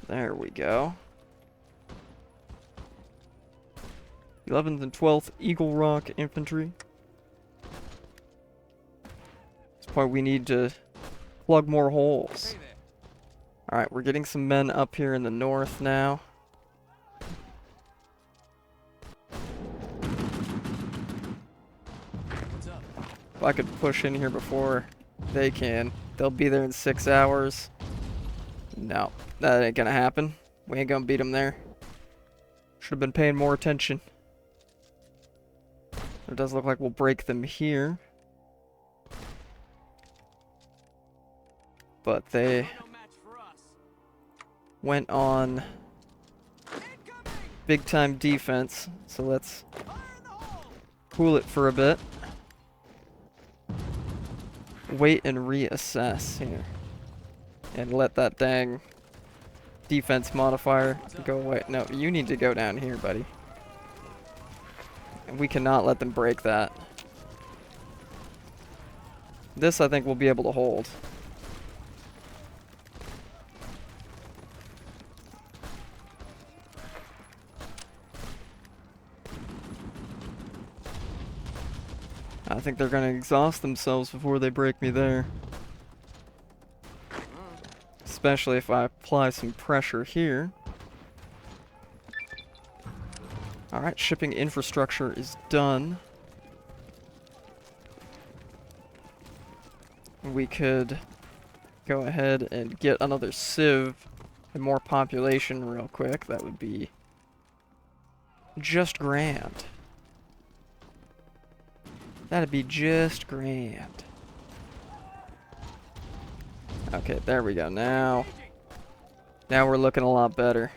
There we go. 11th and 12th Eagle Rock Infantry. At this point we need to plug more holes. Alright, we're getting some men up here in the north now. If I could push in here before they can, they'll be there in 6 hours. No, that ain't gonna happen. We ain't gonna beat them there. Should have been paying more attention. It does look like we'll break them here. But they went on big time defense, so let's cool it for a bit. Wait and reassess here. And let that dang defense modifier go away. No, you need to go down here, buddy. And we cannot let them break that. This, I think, we'll be able to hold. I think they're going to exhaust themselves before they break me there. Especially if I apply some pressure here. Alright, shipping infrastructure is done. We could go ahead and get another civ and more population real quick. That would be just grand. That'd be just grand. Okay, there we go. Now we're looking a lot better.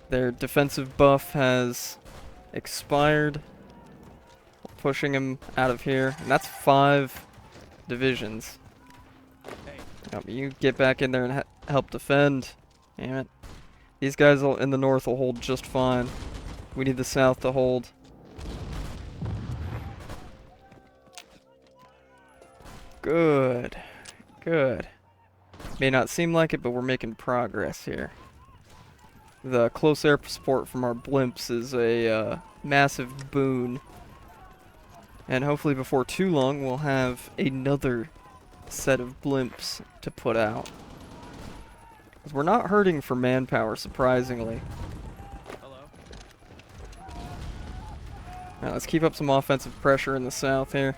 Their defensive buff has expired. Pushing him out of here. And that's 5 divisions. You get back in there and help defend. Damn it. These guys in the north will hold just fine. We need the south to hold. Good. Good. May not seem like it, but we're making progress here. The close air support from our blimps is a massive boon. And hopefully before too long, we'll have another set of blimps to put out. 'Cause we're not hurting for manpower, surprisingly. Hello. Alright, let's keep up some offensive pressure in the south here.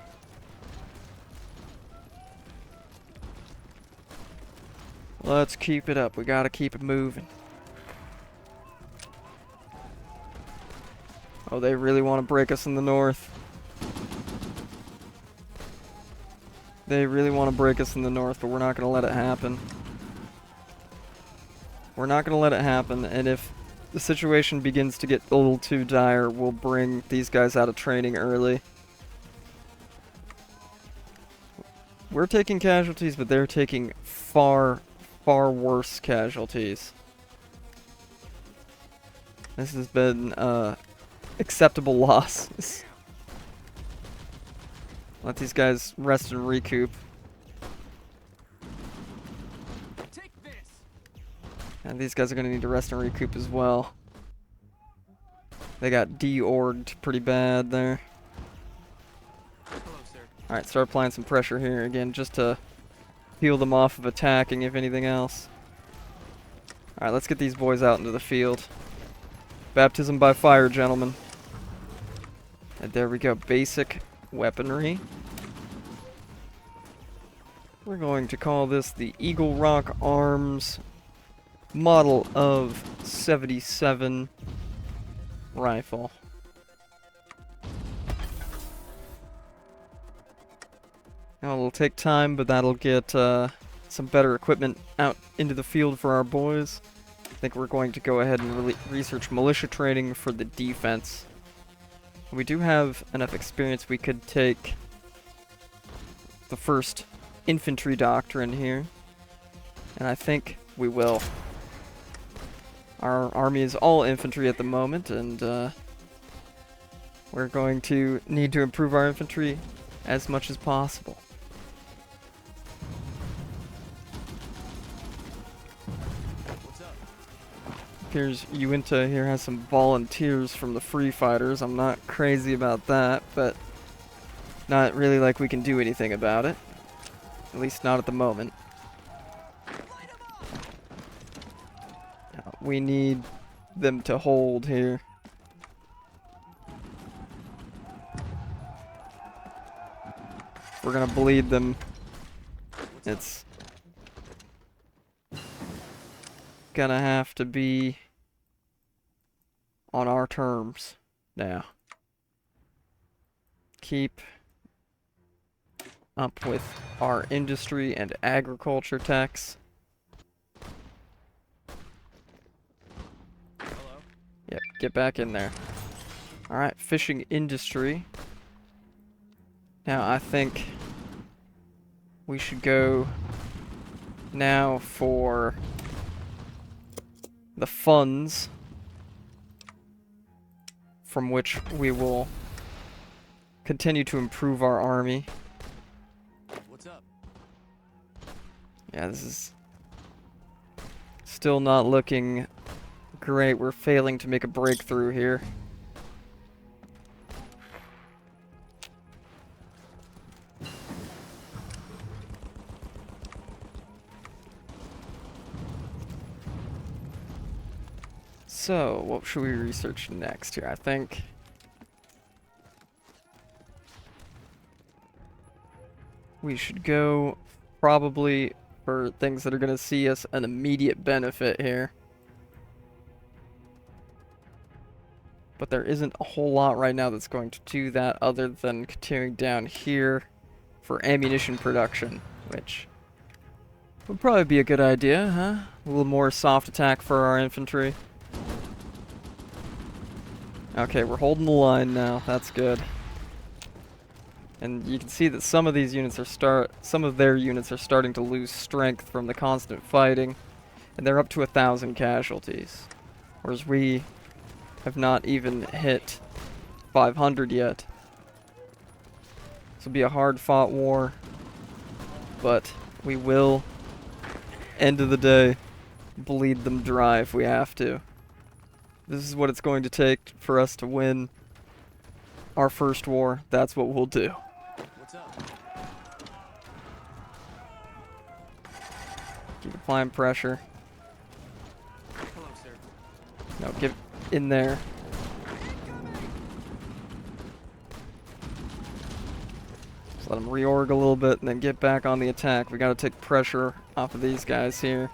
Let's keep it up. We gotta keep it moving. Oh, they really want to break us in the north. They really want to break us in the north, but we're not going to let it happen. We're not going to let it happen, and if the situation begins to get a little too dire, we'll bring these guys out of training early. We're taking casualties, but they're taking far, far worse casualties. This has been acceptable losses. Let these guys rest and recoup. Take this. And these guys are going to need to rest and recoup as well. They got de-orged pretty bad there. Hello, sir. Alright, start applying some pressure here again just to peel them off of attacking, if anything else. Alright, let's get these boys out into the field. Baptism by fire, gentlemen. And there we go. Basic weaponry. We're going to call this the Eagle Rock Arms Model of 77 rifle. Now it'll take time, but that'll get some better equipment out into the field for our boys. I think we're going to go ahead and research militia training for the defense. We do have enough experience, we could take the first infantry doctrine here. And I think we will. Our army is all infantry at the moment, and we're going to need to improve our infantry as much as possible. Here's Unitah here has some volunteers from the free fighters. I'm not crazy about that, but not really like we can do anything about it. At least not at the moment. We need them to hold here. We're gonna bleed them. It's gonna have to be on our terms now. Keep up with our industry and agriculture tax. Hello. get back in there. Alright, fishing industry. Now, I think we should go now for the funds from which we will continue to improve our army. What's up? Yeah, this is still not looking great. We're failing to make a breakthrough here. So, what should we research next here? I think we should go probably for things that are going to see us an immediate benefit here. But there isn't a whole lot right now that's going to do that other than continuing down here for ammunition production, which would probably be a good idea, huh? A little more soft attack for our infantry. Okay, we're holding the line now. That's good. And you can see that some of these units are some of their units are starting to lose strength from the constant fighting, and they're up to 1,000 casualties, whereas we have not even hit 500 yet. This will be a hard-fought war, but we will, end of the day, bleed them dry if we have to. This is what it's going to take for us to win our first war. That's what we'll do. What's up? Keep applying pressure. Hello, sir. No, get in there. Just let them reorg a little bit and then get back on the attack. We gotta take pressure off of these guys here.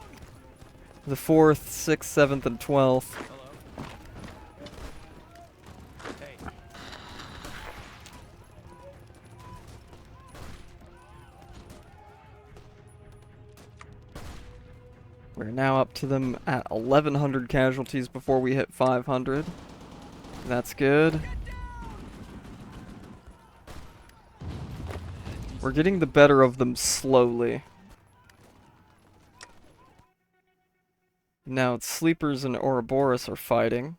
The 4th, 6th, 7th, and 12th. Hello. Hey. We're now up to them at 1,100 casualties before we hit 500. That's good. We're getting the better of them slowly. Now it's Sleepers and Ouroboros are fighting.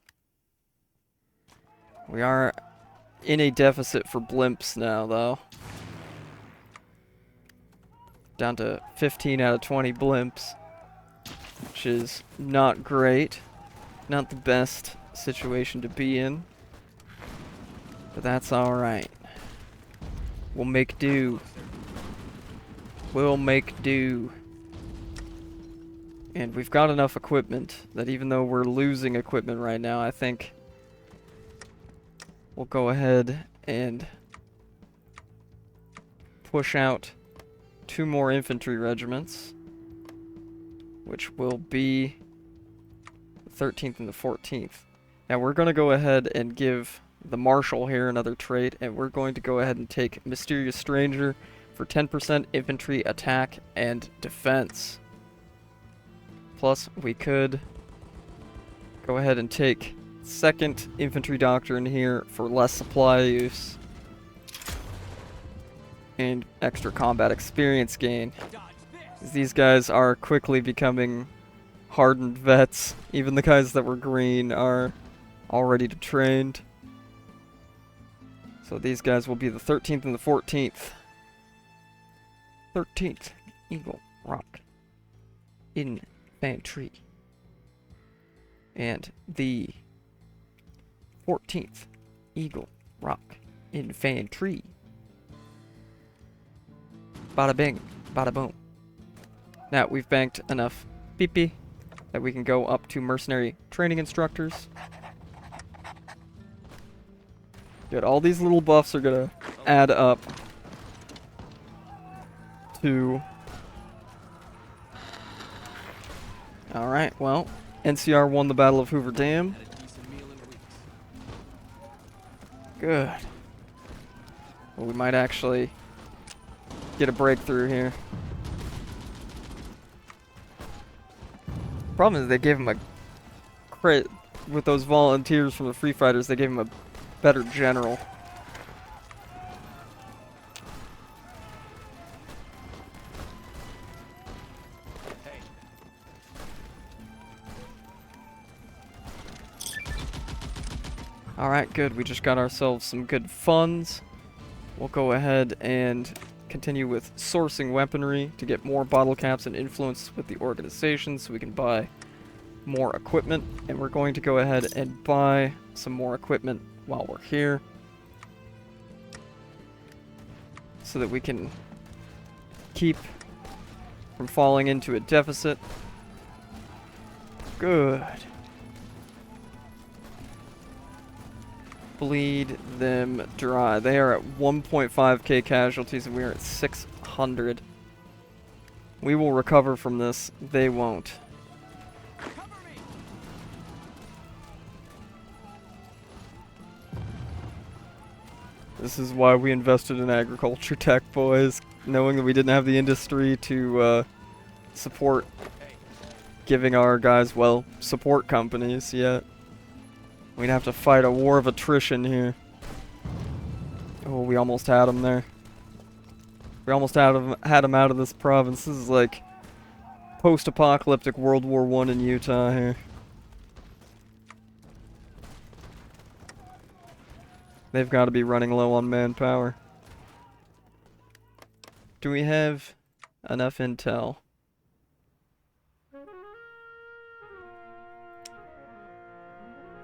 We are in a deficit for blimps now, though. Down to 15 out of 20 blimps, which is not great. Not the best situation to be in. But that's alright. We'll make do. We'll make do. And we've got enough equipment that even though we're losing equipment right now, I think we'll go ahead and push out 2 more infantry regiments, which will be the 13th and the 14th. Now we're going to go ahead and give the Marshal here another trait, and we're going to go ahead and take Mysterious Stranger for 10% infantry attack and defense. Plus, we could go ahead and take 2nd Infantry Doctrine here for less supply use and extra combat experience gain. These guys are quickly becoming hardened vets. Even the guys that were green are already trained. So these guys will be the 13th and the 14th. 13th Eagle Rock Infantry. And the 14th Eagle Rock Infantry. Bada bing, bada boom. Now we've banked enough PP that we can go up to mercenary training instructors. Good, all these little buffs are gonna add up to... Alright, well, NCR won the Battle of Hoover Dam. Had a decent meal in weeks. Good. Well, we might actually get a breakthrough here. Problem is they gave him a with those volunteers from the Free Fighters, they gave him a better general. Hey. Alright, good. We just got ourselves some good funds. We'll go ahead and continue with sourcing weaponry to get more bottle caps and influence with the organization so we can buy more equipment. And we're going to go ahead and buy some more equipment while we're here so that we can keep from falling into a deficit. Good. Bleed them dry. They are at 1.5k casualties and we are at 600. We will recover from this. They won't. Cover me. This is why we invested in agriculture tech, boys. Knowing that we didn't have the industry to support Hey. giving our guys, well, support companies yet. We'd have to fight a war of attrition here. Oh, we almost had him there. We almost had him out of this province. This is like post-apocalyptic World War I in Utah here. They've got to be running low on manpower. Do we have enough intel?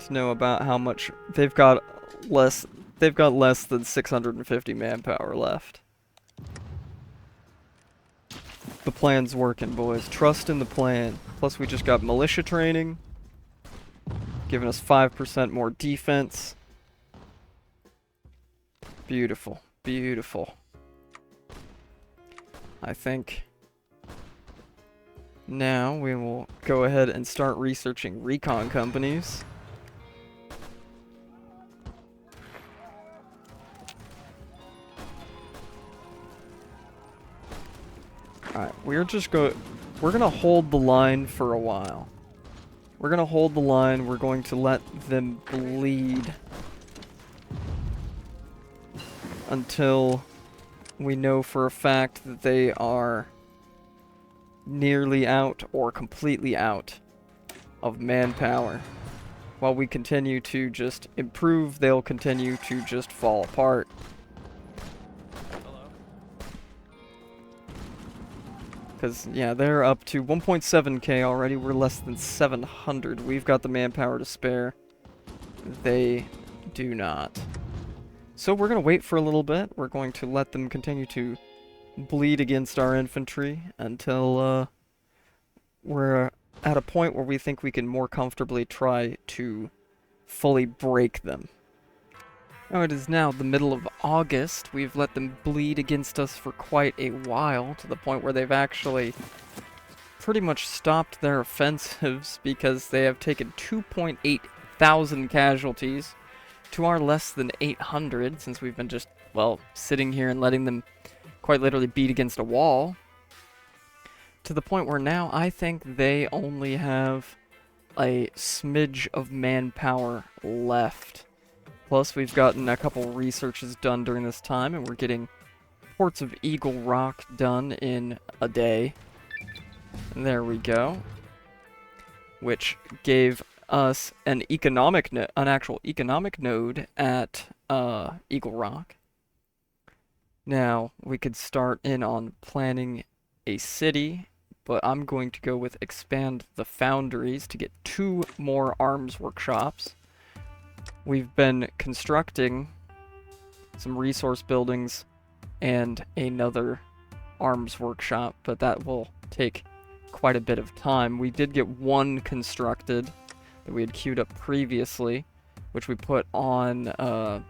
To know about how much they've got less than 650 manpower left. The plan's working, boys. Trust in the plan. Plus we just got militia training, giving us 5% more defense. Beautiful, beautiful. I think now we will go ahead and start researching recon companies. Alright, we're gonna hold the line for a while. We're gonna hold the line, we're going to let them bleed until we know for a fact that they are nearly out or completely out of manpower. While we continue to just improve, they'll continue to just fall apart. Because, yeah, they're up to 1.7k already. We're less than 700. We've got the manpower to spare. They do not. So we're going to wait for a little bit. We're going to let them continue to bleed against our infantry until we're at a point where we think we can more comfortably try to fully break them. Now it is now the middle of August. We've let them bleed against us for quite a while, to the point where they've actually pretty much stopped their offensives because they have taken 2.8 thousand casualties to our less than 800, since we've been just, well, sitting here and letting them quite literally beat against a wall. To the point where now I think they only have a smidge of manpower left. Plus, we've gotten a couple researches done during this time, and we're getting ports of Eagle Rock done in a day. And there we go. Which gave us an actual economic node at Eagle Rock. Now, we could start in on planning a city, but I'm going to go with expand the foundries to get 2 more arms workshops. We've been constructing some resource buildings and another arms workshop, but that will take quite a bit of time. We did get one constructed that we had queued up previously, which we put on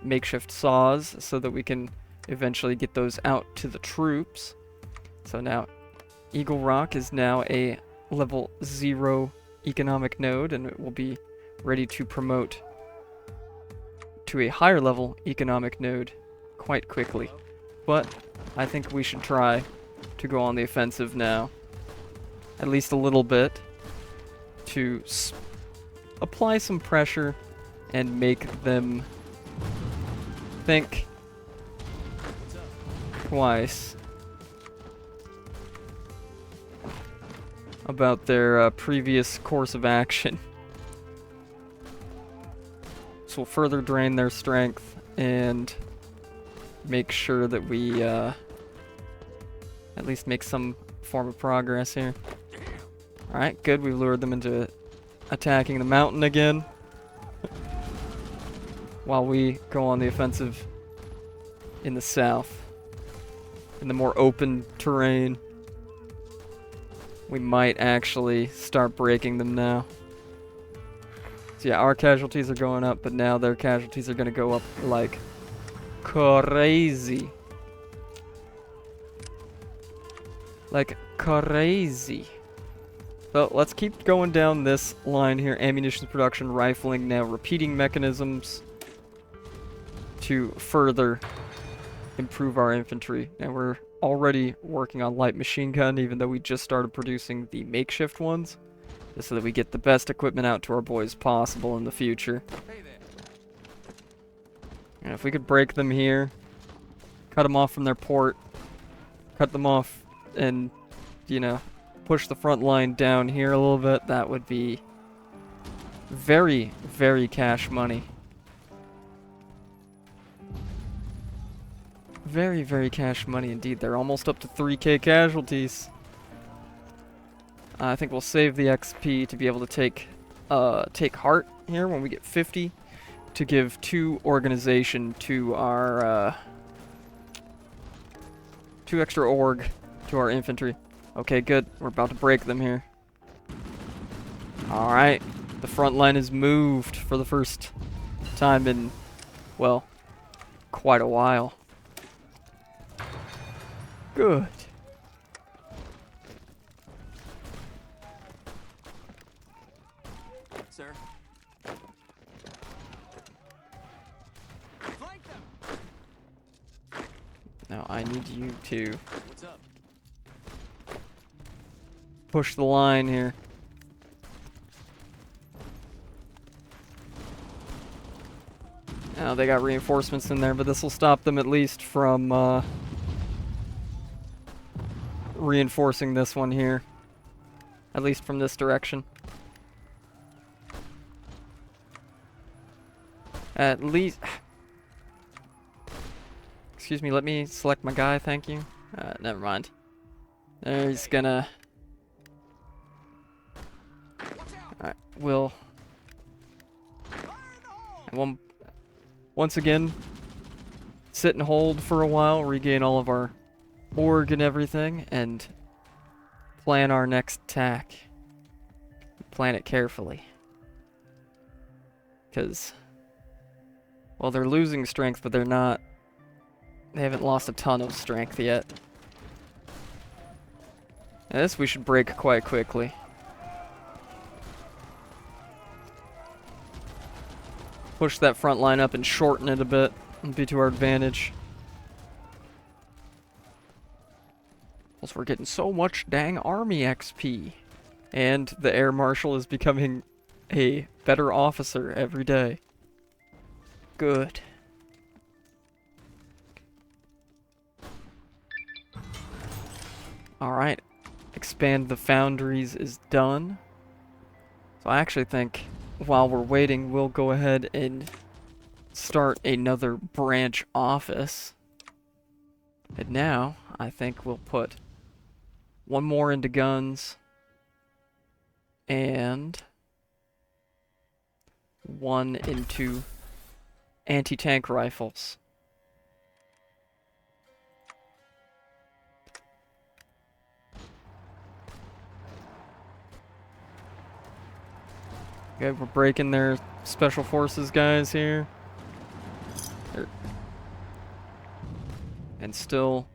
makeshift saws so that we can eventually get those out to the troops. So now Eagle Rock is now a level 0 economic node, and it will be ready to promote to a higher level economic node quite quickly. But I think we should try to go on the offensive now, at least a little bit, to apply some pressure and make them think twice about their previous course of action. This will further drain their strength and make sure that we at least make some form of progress here. Alright, good. We've lured them into attacking the mountain again. While we go on the offensive in the south. In the more open terrain. We might actually start breaking them now. So yeah, our casualties are going up, but now their casualties are going to go up like crazy. Like crazy. So let's keep going down this line here. Ammunition production, rifling, now repeating mechanisms to further improve our infantry. And we're already working on light machine gun, even though we just started producing the makeshift ones, just so that we get the best equipment out to our boys possible in the future. Hey there. And if we could break them here, cut them off from their port, cut them off and, you know, push the front line down here a little bit, that would be very, very cash money. Very, very cash money indeed. They're almost up to 3k casualties. I think we'll save the XP to be able to take heart here when we get 50 to give 2 organization to our 2 extra org to our infantry. Okay, good. We're about to break them here. Alright. The front line is moved for the first time in, well, quite a while. Good. Sir. Flank them. Now I need you to What's up? push the line here. Now they got reinforcements in there, but this will stop them at least from reinforcing this one here. At least from this direction. At least... Excuse me, let me select my guy, thank you. Never mind. He's gonna... Alright, we'll... Once again, sit and hold for a while, regain all of our org and everything, and plan our next attack. Plan it carefully. Because, well, they're losing strength, but they're not... They haven't lost a ton of strength yet. And this we should break quite quickly. Push that front line up and shorten it a bit. It'll be to our advantage. Plus, we're getting so much dang army XP. And the air marshal is becoming a better officer every day. Good. Alright. Expand the foundries is done. So I actually think while we're waiting, we'll go ahead and start another branch office. And now, I think we'll put one more into guns and one into anti-tank rifles. Okay, we're breaking their special forces guys here. And still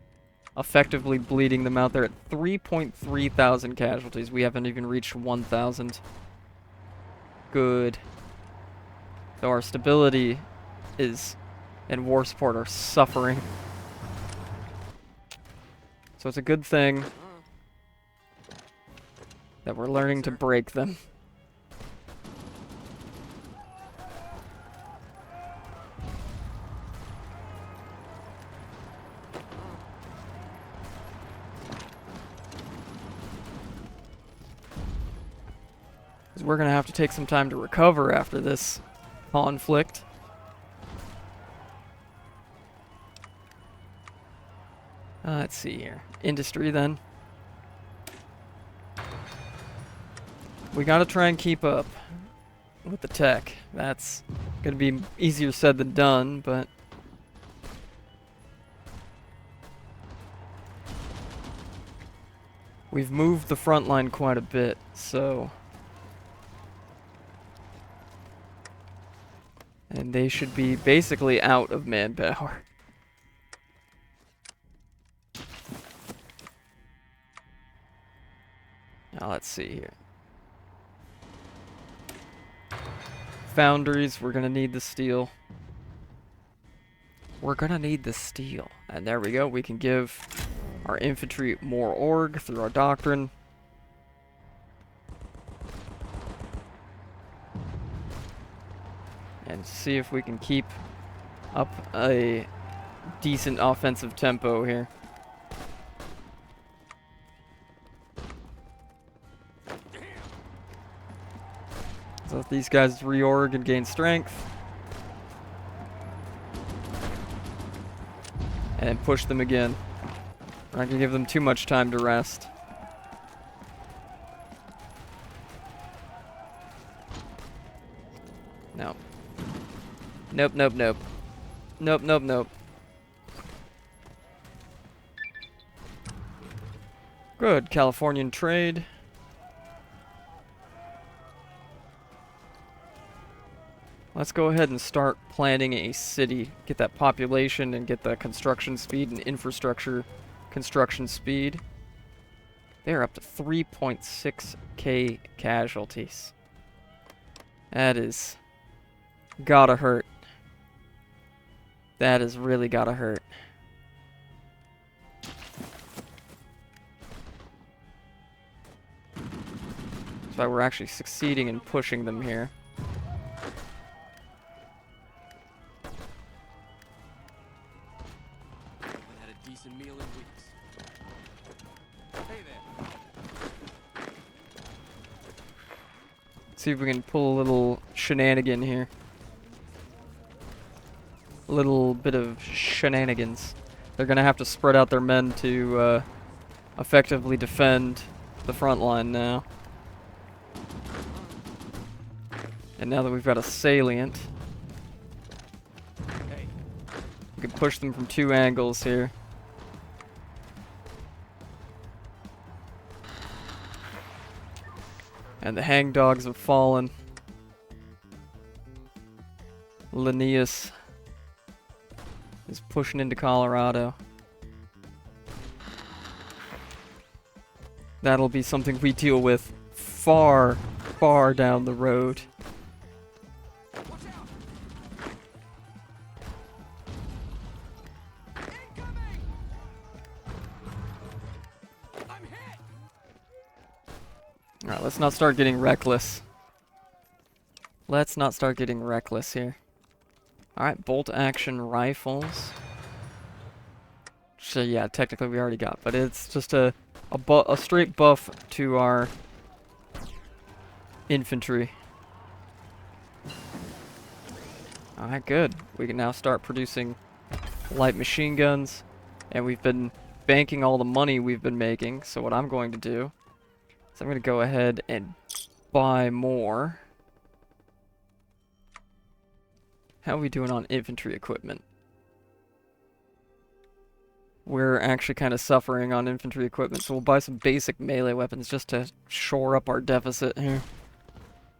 effectively bleeding them out. They're at 3.3 thousand casualties. We haven't even reached 1,000. Good. So our stability is and war support are suffering. So it's a good thing that we're learning to break them. Because we're going to have to take some time to recover after this conflict. Let's see here. Industry, then. We got to try and keep up with the tech. That's going to be easier said than done, but... we've moved the front line quite a bit, so... and they should be basically out of manpower. Now let's see here. Foundries, we're gonna need the steel. We're gonna need the steel. And there we go, we can give our infantry more org through our doctrine. And see if we can keep up a decent offensive tempo here. So if these guys reorg and gain strength. And push them again. We're not gonna give them too much time to rest. No. Nope, nope, nope. Nope, nope, nope. Good, Californian trade. Let's go ahead and start planning a city. Get that population and get the construction speed and infrastructure construction speed. They're up to 3.6k casualties. That is gotta hurt. That is really gotta hurt. That's why we're actually succeeding in pushing them here. Meal in weeks. Hey there. See if we can pull a little shenanigan here. A little bit of shenanigans. They're gonna have to spread out their men to effectively defend the front line now. And now that we've got a salient, we can push them from two angles here. And the hangdogs have fallen. Linnaeus is pushing into Colorado. That'll be something we deal with far, far down the road. Alright, let's not start getting reckless. Let's not start getting reckless here. Alright, bolt action rifles. So yeah, technically we already got, but it's just a straight buff to our infantry. Alright, good. We can now start producing light machine guns, and we've been banking all the money we've been making, so what I'm going to do is I'm going to go ahead and buy more. How are we doing on infantry equipment? We're actually kind of suffering on infantry equipment, so we'll buy some basic melee weapons just to shore up our deficit here.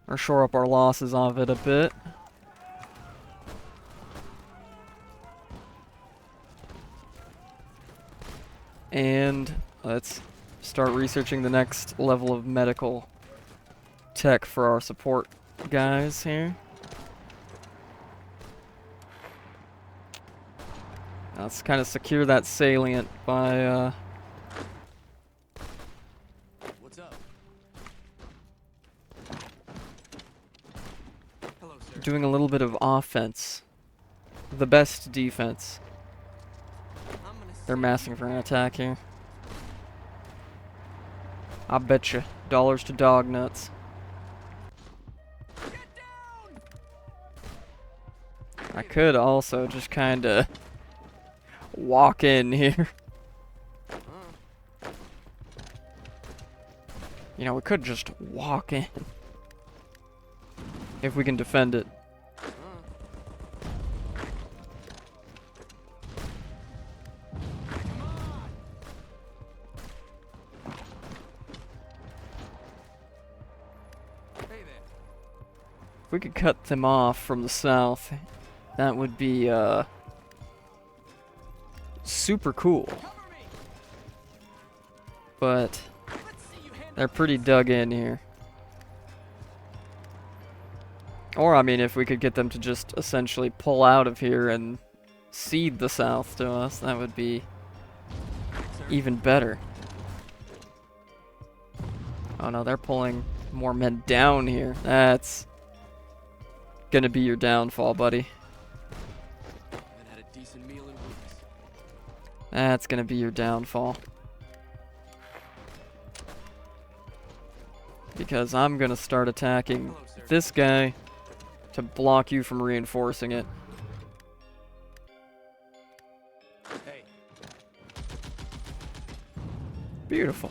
Or shore up our losses of it a bit. And let's start researching the next level of medical tech for our support guys here. Let's kind of secure that salient by What's up? Hello, sir. doing a little bit of offense. The best defense. They're massing for an attack here. I betcha. Dollars to dog nuts. I could also just kind of walk in here. You know, we could just walk in. If we can defend it. If we could cut them off from the south, that would be super cool. But they're pretty dug in here. Or, I mean, if we could get them to just essentially pull out of here and cede the south to us, that would be even better. Oh no, they're pulling more men down here. That's gonna be your downfall, buddy. Haven't had a decent meal in weeks. That's gonna be your downfall. Because I'm gonna start attacking this guy to block you from reinforcing it. Hey. Beautiful.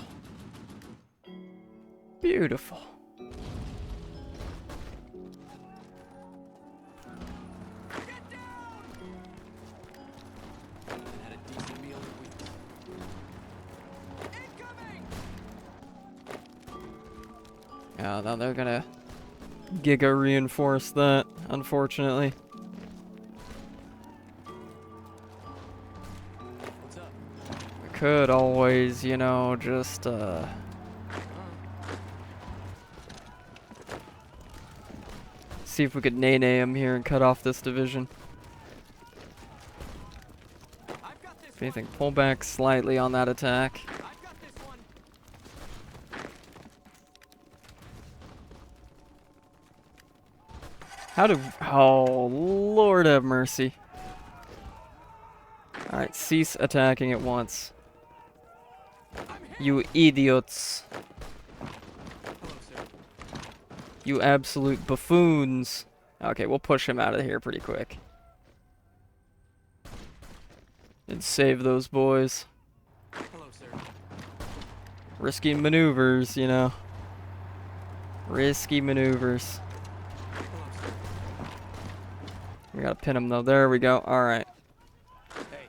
Beautiful. Haven't had a decent meal in weeks. Yeah, now they're gonna giga reinforce that, unfortunately. What's up? We could always, you know, just see if we could nay-nay him here and cut off this division. I've got this If anything, pull back slightly on that attack. I've got this one. How do... Oh, Lord have mercy. Alright, cease attacking at once. You idiots. Hello, sir. You absolute buffoons. Okay, we'll push him out of here pretty quick. And save those boys. Hello, sir. Risky maneuvers, you know. Risky maneuvers. Hello, sir. We gotta pin him though. There we go. Alright. Hey.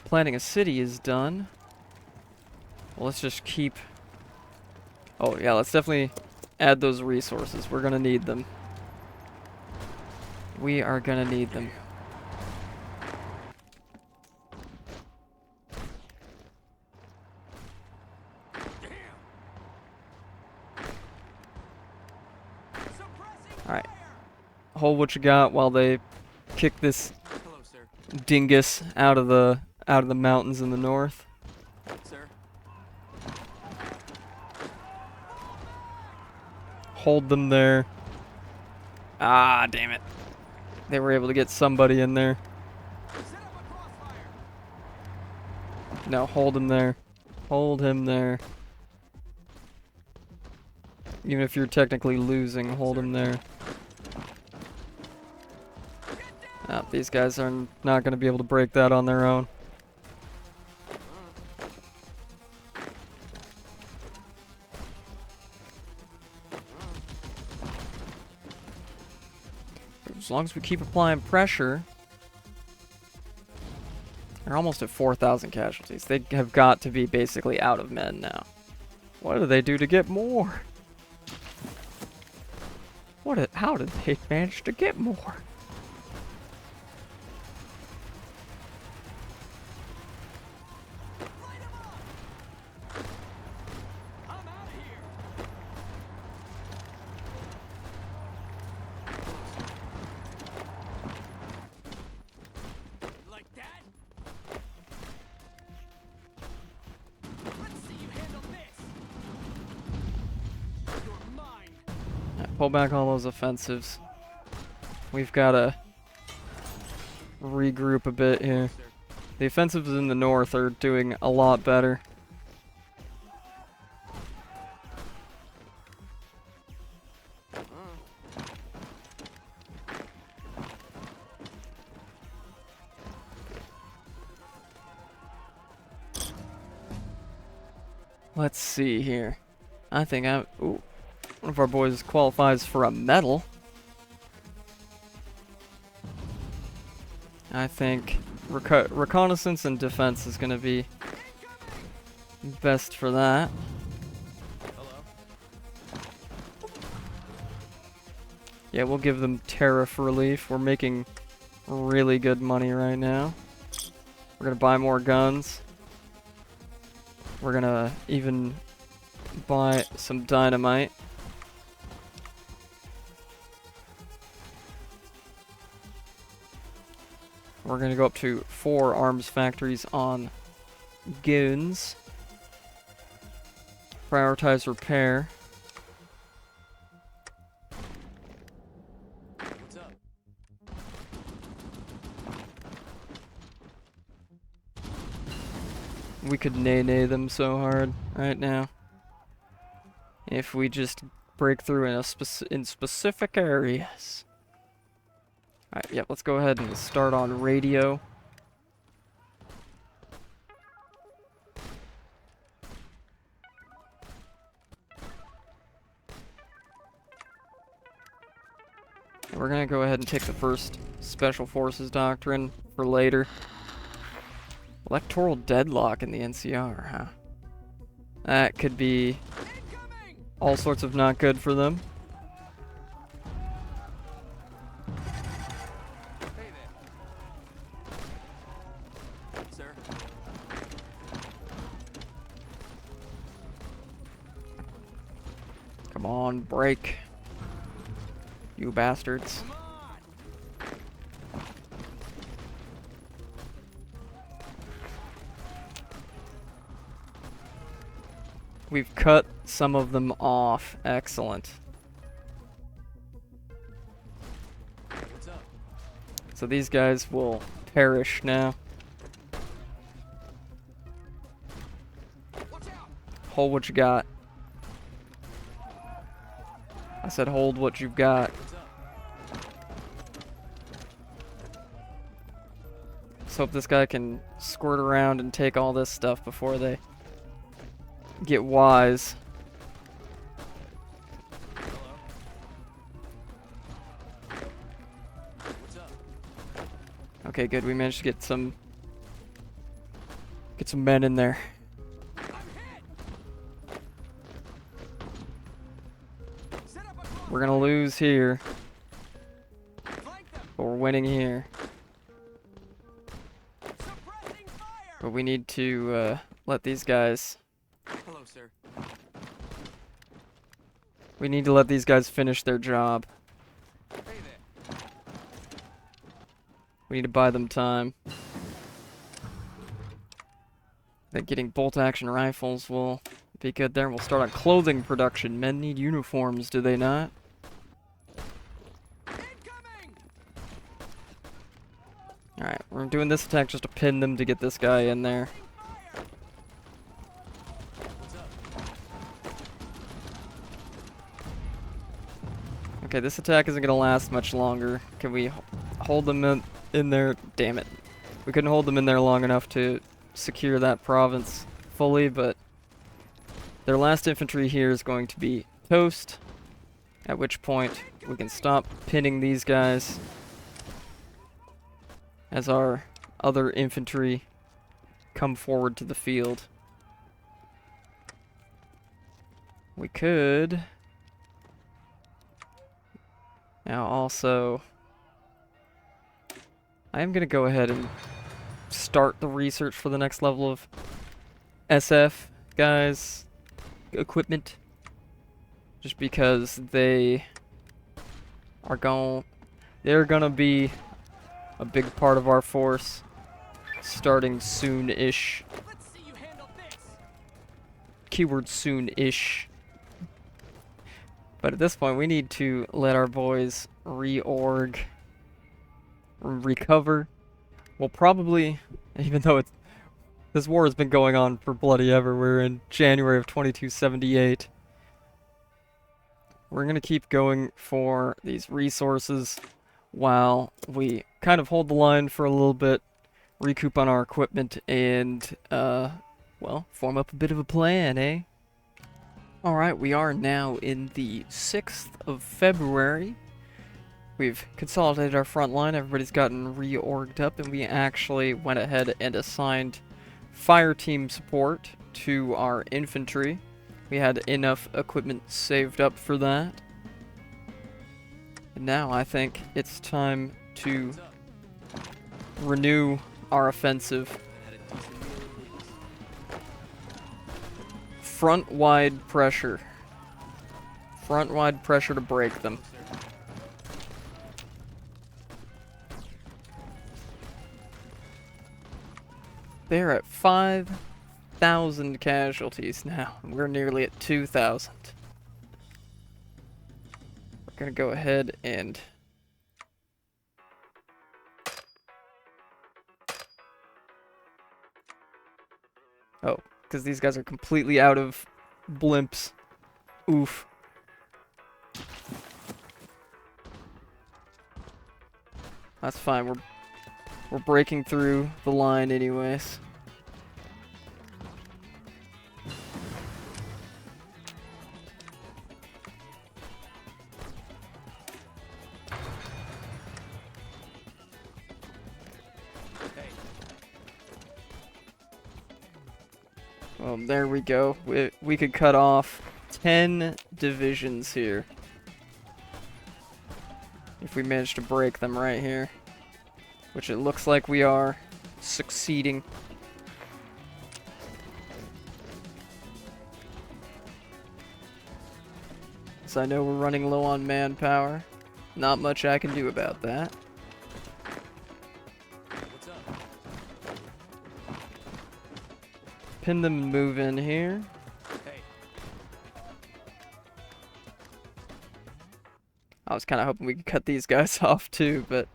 Planning a city is done. Well, let's just keep... Oh, yeah, let's definitely add those resources. We're gonna need them. We are gonna need them. Alright. Hold what you got while they kick this Hello, sir. dingus out of the mountains in the north. Sir. Hold them there. Ah, damn it. They were able to get somebody in there. Set up a crossfire. No, hold him there. Hold him there. Even if you're technically losing, hold him there. Ah, these guys are not going to be able to break that on their own. As long as we keep applying pressure, they're almost at 4,000 casualties. They have got to be basically out of men now. What do they do to get more? How did they manage to get more? I'm out of here. Like that? Let's see you handle this. You're mine. Pull back all those offensives. We've got to regroup a bit here. Sir. The offensives in the north are doing a lot better. Let's see here. I think ooh, one of our boys qualifies for a medal. I think reconnaissance and defense is going to be best for that. Yeah, we'll give them tariff relief. We're making really good money right now. We're going to buy more guns. We're going to even buy some dynamite. We're going to go up to 4 arms factories on goons. Prioritize repair. What's up? We could nay them so hard right now. If we just break through in specific areas. Alright, yep, let's go ahead and start on radio. We're gonna go ahead and take the first Special Forces Doctrine for later. Electoral deadlock in the NCR, huh? That could be all sorts of not good for them. Hey there. Sir. Come on, break. You bastards. Come on. We've cut some of them off. Excellent. What's up? So these guys will perish now. Watch out. Hold what you got. I said hold what you've got. What's up? Let's hope this guy can squirt around and take all this stuff before they get wise. Hello. What's up? Okay, good. We managed to get some men in there. I'm hit. Set up a We're gonna lose here, flank them. but we're winning here. Suppressing fire. But we need to let these guys. Hello, sir. We need to let these guys finish their job. Hey there. We need to buy them time. I think getting bolt-action rifles will be good there. We'll start on clothing production. Men need uniforms, do they not? Incoming. Alright, we're doing this attack just to pin them to get this guy in there. Fire. What's up? Okay, this attack isn't gonna last much longer. Can we hold them in there? Damn it. We couldn't hold them in there long enough to secure that province fully, but their last infantry here is going to be toast, at which point we can stop pinning these guys as our other infantry come forward to the field. We could now also, I am going to go ahead and start the research for the next level of SF guys equipment, just because they're gonna be a big part of our force starting soon-ish. Let's see you handle this. Keyword soon-ish. But at this point we need to let our boys reorg, recover. We'll probably, even though this war has been going on for bloody ever, we're in January of 2278. We're going to keep going for these resources while we kind of hold the line for a little bit, recoup on our equipment, and well, form up a bit of a plan, eh? Alright, we are now in the 6th of February. We've consolidated our front line, everybody's gotten reorged up, and we actually went ahead and assigned fire team support to our infantry. We had enough equipment saved up for that. And now I think it's time to renew our offensive. Front-wide pressure. Front-wide pressure to break them. They're at 5,000 casualties now. We're nearly at 2,000. We're gonna go ahead and oh, because these guys are completely out of blimps. Oof. That's fine. We're breaking through the line anyways. Well, there we go. We could cut off 10 divisions here. If we manage to break them right here. Which it looks like we are succeeding. So I know we're running low on manpower. Not much I can do about that. What's up? Pin them and move in here. Hey. I was kind of hoping we could cut these guys off too, but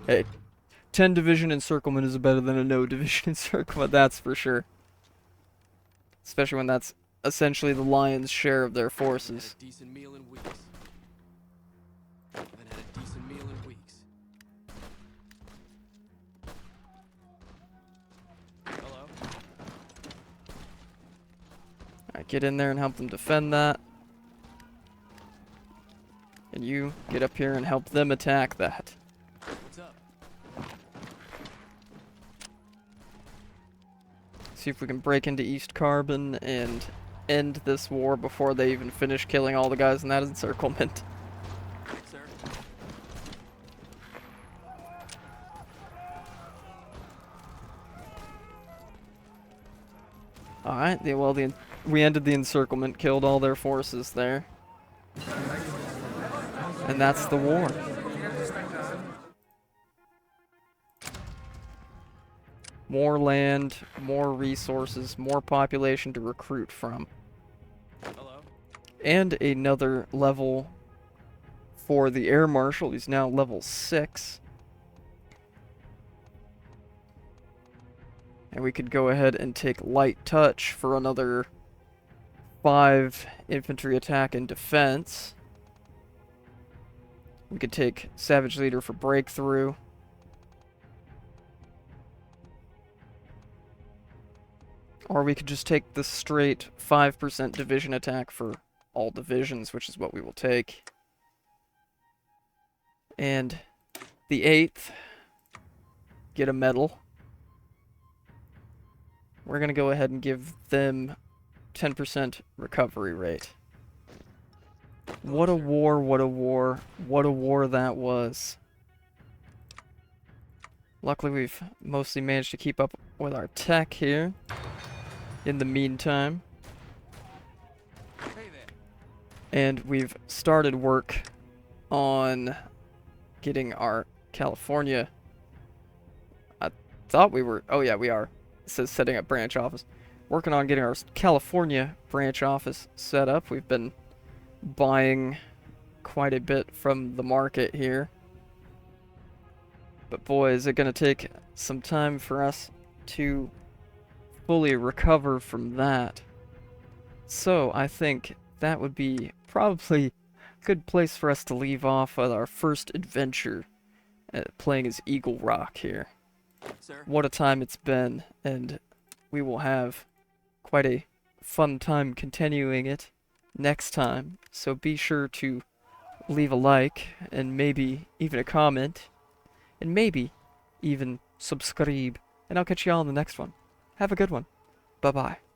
hey, 10 division encirclement is better than a no division encirclement, that's for sure. Especially when that's essentially the lion's share of their forces. Had a decent meal in weeks. Haven't had a decent meal in weeks. Hello? Alright, get in there and help them defend that. And you get up here and help them attack that. What's up? See if we can break into East Carbon and end this war before they even finish killing all the guys in that encirclement. Sir? Alright, we ended the encirclement, killed all their forces there. And that's the war. More land, more resources, more population to recruit from. Hello? And another level for the Air Marshal. He's now level 6. And we could go ahead and take Light Touch for another 5 infantry attack and defense. We could take Savage Leader for breakthrough. Or we could just take the straight 5% division attack for all divisions, which is what we will take. And the 8th, get a medal. We're going to go ahead and give them 10% recovery rate. What a war, what a war, what a war that was. Luckily, we've mostly managed to keep up with our tech here. In the meantime. Hey there. And we've started work on getting our California. I thought we were, oh yeah, we are. It says setting up branch office. Working on getting our California branch office set up. We've been buying quite a bit from the market here. But boy, is it going to take some time for us to fully recover from that. So I think that would be probably a good place for us to leave off with our first adventure playing as Eagle Rock here. Sir? What a time it's been, and we will have quite a fun time continuing it next time. So be sure to leave a like, and maybe even a comment, and maybe even subscribe. And I'll catch you all in the next one. Have a good one. Bye-bye.